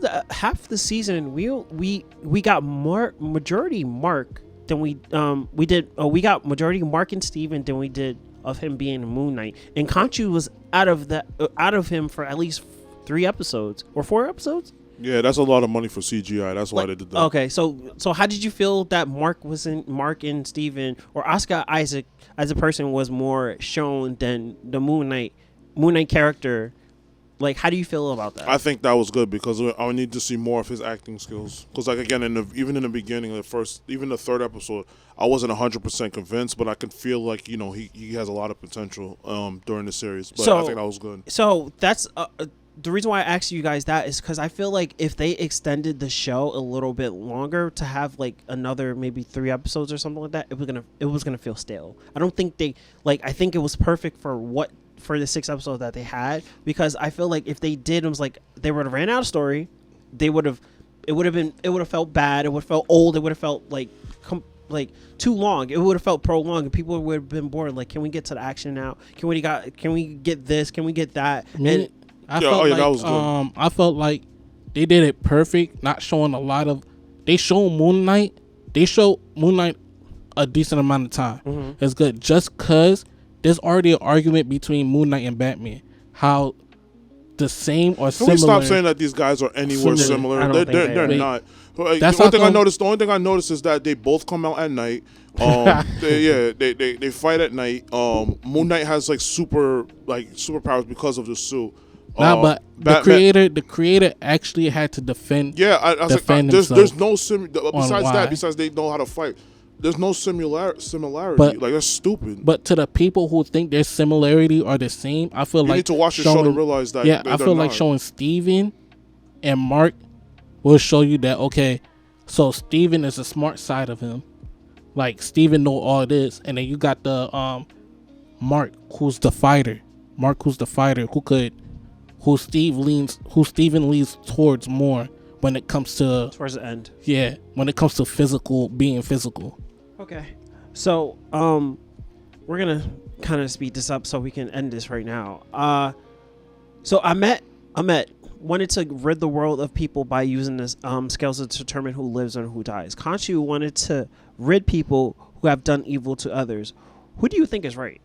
the season we got more majority Mark than we did. We got majority Mark and Steven than we did of him being Moon Knight. And Khonshu was out of him for at least 3 episodes or 4 episodes. Yeah, that's a lot of money for CGI. That's why they did that. Okay, so how did you feel that Mark and Steven or Oscar Isaac as a person was more shown than the Moon Knight character? Like, how do you feel about that? I think that was good because I need to see more of his acting skills. Because, like, again, even in the beginning, even the 3rd episode, I wasn't 100% convinced, but I could feel like, he has a lot of potential during the series. But I think that was good. So that's the reason why I asked you guys that is because I feel like if they extended the show a little bit longer to have like another maybe 3 episodes or something like that, it was gonna feel stale. I don't think I think it was perfect for the 6 episodes that they had, because I feel like if they did, it was like they would have ran out of story. It would have felt bad. It would have felt old. It would have felt like too long. It would have felt prolonged, and people would have been bored. Like, can we get to the action now? Can we get this? Can we get that? And that was good. I felt like they did it perfect, not showing a lot of. They showed Moon Knight. They showed Moon Knight a decent amount of time. It's good, just cause there's already an argument between Moon Knight and Batman. How the same or similar. Can we stop saying that these guys are anywhere similar? They're not. That's the only thing I noticed is that they both come out at night. They fight at night. Moon Knight has superpowers because of the suit. But the creator actually had to defend. Yeah, I was like, there's no besides that. Besides they know how to fight. there's no similarity. But- Like that's stupid. But to the people who think their similarity are the same, I feel you like need to watch the show to realize that. Yeah, I they're feel like not. showing Steven and Mark will show you that, okay, so Steven is the smart side of him. Like Steven know all this, and then you got the Mark who's the fighter. Mark who's the fighter who Steven leans towards more when it comes to Towards the end. yeah, when it comes to being physical. Okay. So, we're gonna kind of speed this up so we can end this right now. So Ahmet wanted to rid the world of people by using this scales to determine who lives and who dies. Khonshu wanted to rid people who have done evil to others. Who do you think is right?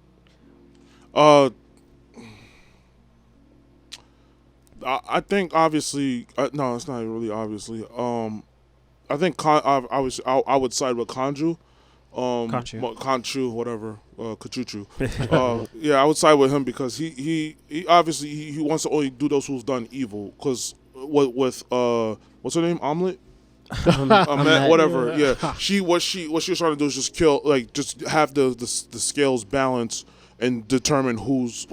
I think obviously no, it's not really obviously. I think I would side with Kanju. Kanchu, whatever, Kachuchu. Yeah, I would side with him because he obviously he wants to only do those who've done evil. Because with what's her name, Omelet, whatever. Yeah, what she was trying to do is just kill, like just have the scales balance and determine who's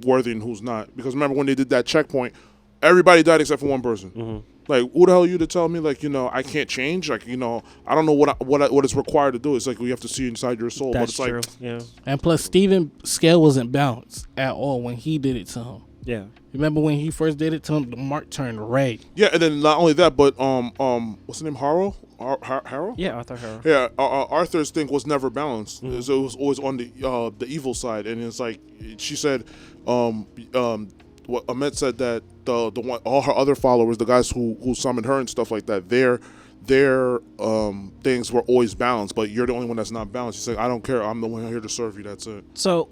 worthy and who's not. Because remember when they did that checkpoint, everybody died except for one person. Mm-hmm. Like, who the hell are you to tell me, like, I can't change? Like, I don't know what it's required to do. It's like we have to see inside your soul. That's but it's true. like, Yeah. And plus, Steven's scale wasn't balanced at all when he did it to him. Yeah. Remember when he first did it to him, the mark turned red. yeah, and then not only that, but what's the name? Harrow? Harrow? Yeah, Arthur Harrow. Yeah, Arthur's thing was never balanced. Mm-hmm. So it was always on the evil side, and it's like she said, what Ahmet said that the one, all her other followers, the guys who summoned her and stuff like that, their things were always balanced, but you're the only one that's not balanced. She's like, I don't care. I'm the one here to serve you. That's it. So,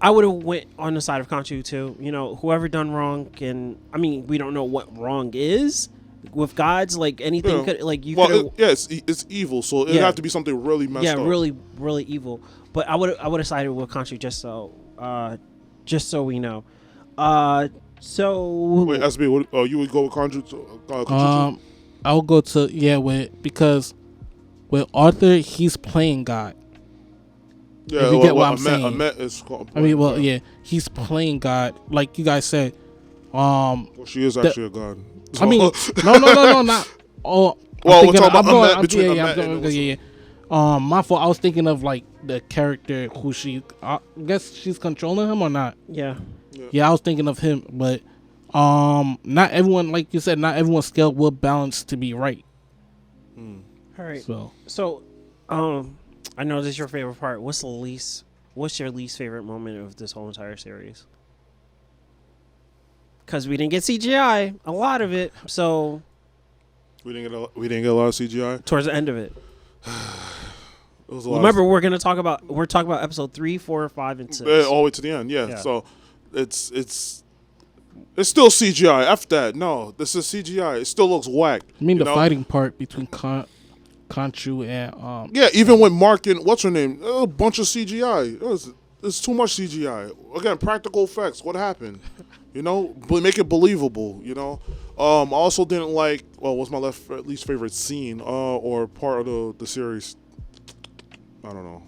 I would have went on the side of Khonshu too. Whoever done wrong we don't know what wrong is. With gods, like anything Yeah. could, like you Well, could. it's evil, so it'd Yeah. have to be something really messed up. Yeah, really, really evil. But I would have sided with Khonshu just so we know. So Wait, SB, what, you would go with Conju? I'll go to because with Arthur, he's playing God. Yeah, if you get what I'm saying. Ahmet is called, he's playing God, like you guys said. Well, she is actually a god. I mean, no, not. Oh, well, we're talking about Ahmet between Ahmet and my fault. I was thinking of like the character who I guess she's controlling him or not. yeah. Yeah, I was thinking of him, but not everyone, like you said, not everyone's scale will balance to be right. All right. So I know this is your favorite part. What's your least favorite moment of this whole entire series? Because we didn't get CGI, a lot of it. So we didn't get a lot of CGI towards the end of it. It was a lot. Remember, we're talking about episode 3, 4, 5, and 6. All the way to the end. Yeah. So it's still CGI. F that. No, this is CGI. It still looks whack. I mean, the fighting part between Khonshu and yeah, even with Mark and what's her name, a bunch of CGI. It's too much CGI. Again, practical effects. What happened? Make it believable. I also didn't like. Well, what's my least favorite scene or part of the series? I don't know.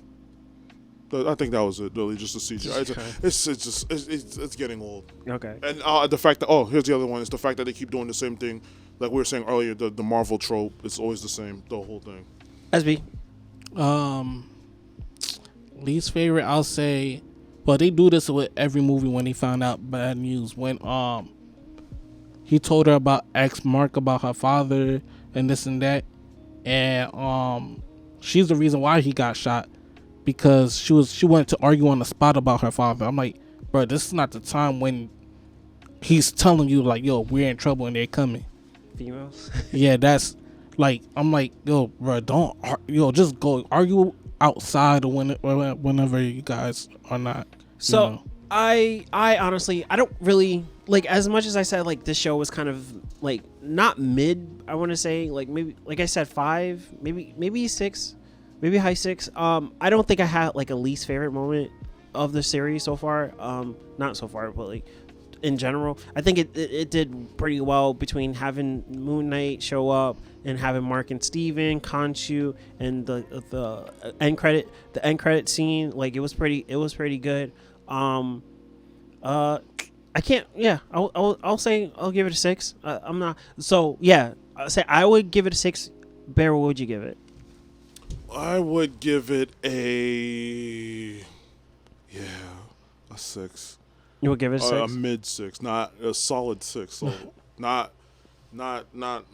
I think that was it. Really, just the CGI. It's getting old. Okay. And the fact that here's the other one. It's the fact that they keep doing the same thing. Like we were saying earlier, the Marvel trope. It's always the same. The whole thing. SB. Least favorite, I'll say. Well, they do this with every movie when they found out bad news. When he told her asked Mark about her father and this and that, and she's the reason why he got shot because she wanted to argue on the spot about her father. I'm like, bro, this is not the time when he's telling you like, yo, we're in trouble and they're coming. Females. Yeah, that's like, I'm like, yo, bro, just go argue outside or whenever you guys are not. So I honestly, I don't really like, as much as I said like this show was kind of like not mid, I want to say like maybe, like I said, 5, maybe 6, maybe high 6. I don't think I had like a least favorite moment of the series so far. Not so far, but like in general. I think it did pretty well between having Moon Knight show up and having Mark and Steven, Khonshu, and the end credit scene. Like it was pretty good. I can't. Yeah, I'll say I'll give it a 6. I'm not. So yeah, I say I would give it a 6. Bear, what would you give it? I would give it a 6. You would give it a 6. A mid 6, not a solid 6. So not a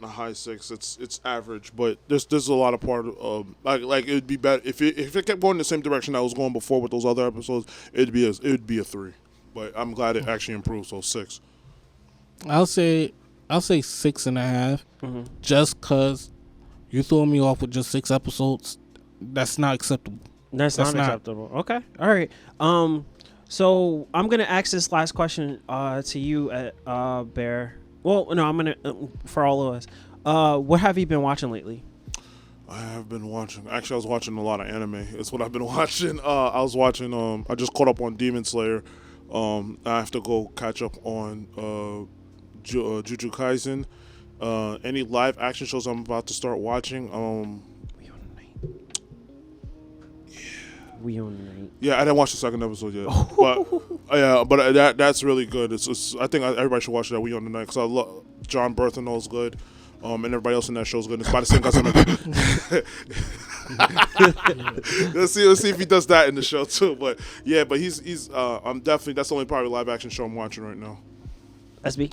high 6. It's average, but there's a lot of part of like it would be better if it kept going the same direction I was going before with those other episodes. It would be a 3. But I'm glad it actually improved. So 6. I'll say 6.5. Just cause you threw me off with just 6 episodes. That's not acceptable. That's not acceptable. Okay. All right. So I'm gonna ask this last question to you, Bear. Well, no, I'm gonna for all of us. What have you been watching lately? I have been watching. Actually, I was watching a lot of anime. It's what I've been watching. I was watching. I just caught up on Demon Slayer. I have to go catch up on Jujutsu Kaisen. Any live action shows I'm about to start watching. We own Night. Yeah, I didn't watch the second episode yet, but that's really good. It's I think everybody should watch that. We on the Night because I love John Berthenol's good, and everybody else in that show's good. It's by the same guys. Let's see if he does that in the show too. But yeah, but he's I'm definitely that's the only probably live action show I'm watching right now. SB.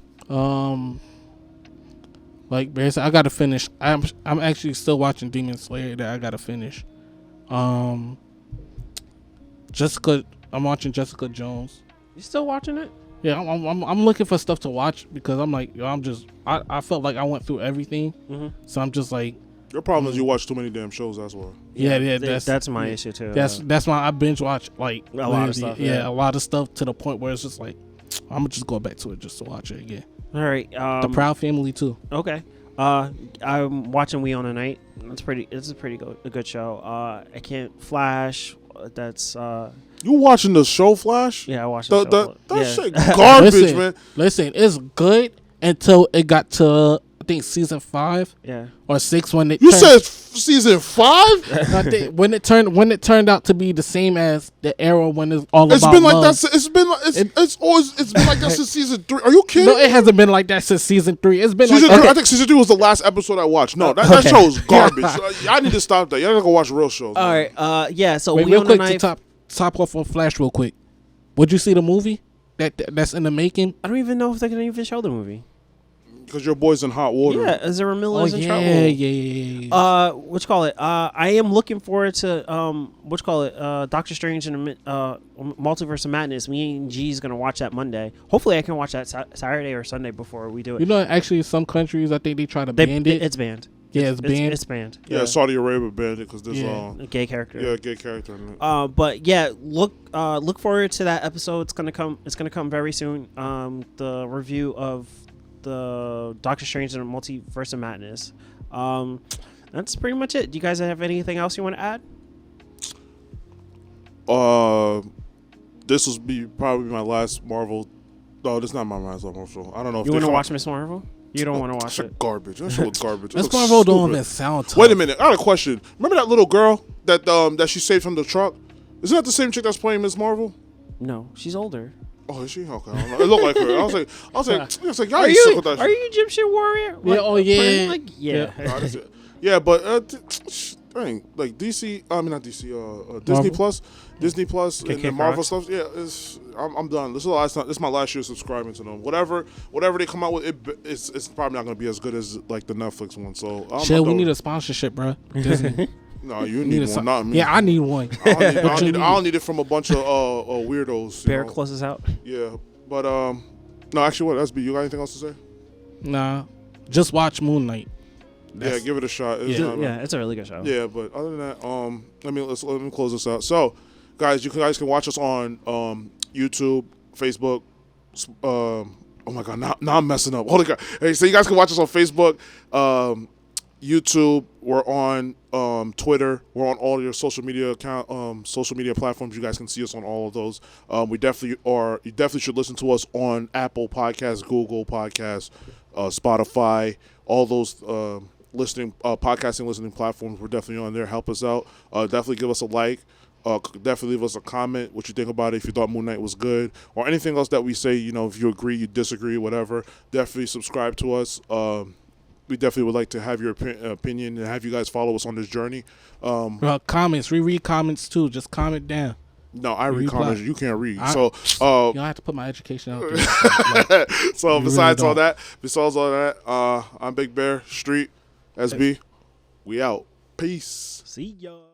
Like Bear said, I gotta finish. I'm actually still watching Demon Slayer that I gotta finish. Jessica, I'm watching Jessica Jones. You still watching it? Yeah, I'm looking for stuff to watch because I'm like, I felt like I went through everything, so I'm just like. Your problem is you watch too many damn shows. That's why. Yeah, that's my issue too. That's why I binge watch like a lot of stuff. Yeah, a lot of stuff to the point where it's just like I'm gonna just go back to it just to watch it again. All right. The Proud Family too. Okay. I'm watching We Own a Night. It's a good show. I can't Flash. That's You watching the show Flash? yeah. I watched the show. That shit garbage, man. Listen, it's good until it got to I think season 5. Yeah. Or 6 when it. You said season 5? I think when it turned out to be the same as the era when it's all It's about been like love. that. It's been like that since season 3. Are you kidding? No, it hasn't been like that since season 3. It's been Season like 3. I think season 3 was the last episode I watched. No, that show is garbage. I need to stop that. Y'all gotta go watch real shows. All right. Yeah. So Wait, We real Own a quick Night. to top off on Flash real quick. Would you see the movie that's in the making? I don't even know if they're gonna even show the movie. Because your boy's in hot water. Yeah, Ezra Miller is in trouble. Yeah. What you call it? I am looking forward to what you call it? Doctor Strange and Multiverse of Madness. Me and G's gonna watch that Monday. Hopefully, I can watch that Saturday or Sunday before we do it. You know, actually, some countries I think they try to ban it. It's banned. Yeah, it's banned. It's banned. Yeah, Saudi Arabia banned it because there's a gay character. Yeah, a gay character in it. But yeah, look forward to that episode. It's gonna come very soon. The review of the Doctor Strange and Multiverse of Madness. That's pretty much it. Do you guys have anything else you want to add? This will be probably my last Marvel. No, this is not my last Marvel show. I don't know if you want to watch Miss Marvel. You don't want to watch it. Garbage. That show looks garbage. Miss Marvel don't even sound tough. Wait a minute. I got a question. Remember that little girl that she saved from the truck? Isn't that the same chick that's playing Miss Marvel? No, she's older. Oh, is she? Okay. I don't know. It looked like her. I was like, y'all Are ain't suck with that you shit. Egyptian warrior? Yeah, oh, yeah. Like, yeah. No, that's it. Yeah, but dang, like DC. I mean, not DC. Disney Plus, and the Marvel stuff. Yeah, I'm done. This is my last year subscribing to them. Whatever they come out with, it's probably not gonna be as good as like the Netflix one. So we need a sponsorship, bro. Disney. No, you need one, not me. Yeah, I need one. I don't need it from a bunch of weirdos. Bear closes out. Yeah, but no, actually, what SB? You got anything else to say? Nah, just watch Moonknight. Yeah, give it a shot. It's a really good show. Yeah, but other than that, let me close this out. So, guys, you guys can watch us on YouTube, Facebook. Oh my God, now I'm messing up. Holy God! Hey, so you guys can watch us on Facebook, YouTube. We're on Twitter. We're on all your social media social media platforms. You guys can see us on all of those. We definitely are. You definitely should listen to us on Apple Podcasts, Google Podcasts, Spotify, all those podcasting listening platforms. We're definitely on there. Help us out. Definitely give us a like. Definitely leave us a comment what you think about it, if you thought Moon Knight was good or anything else that we say. If you agree, you disagree, whatever. Definitely subscribe to us. We definitely would like to have your opinion and have you guys follow us on this journey. Comments, reread comments too. Just comment down. No, I read comments. You can't read. You don't have to put my education out there. So besides all that, I'm Big Bear Street SB. We out. Peace. See y'all.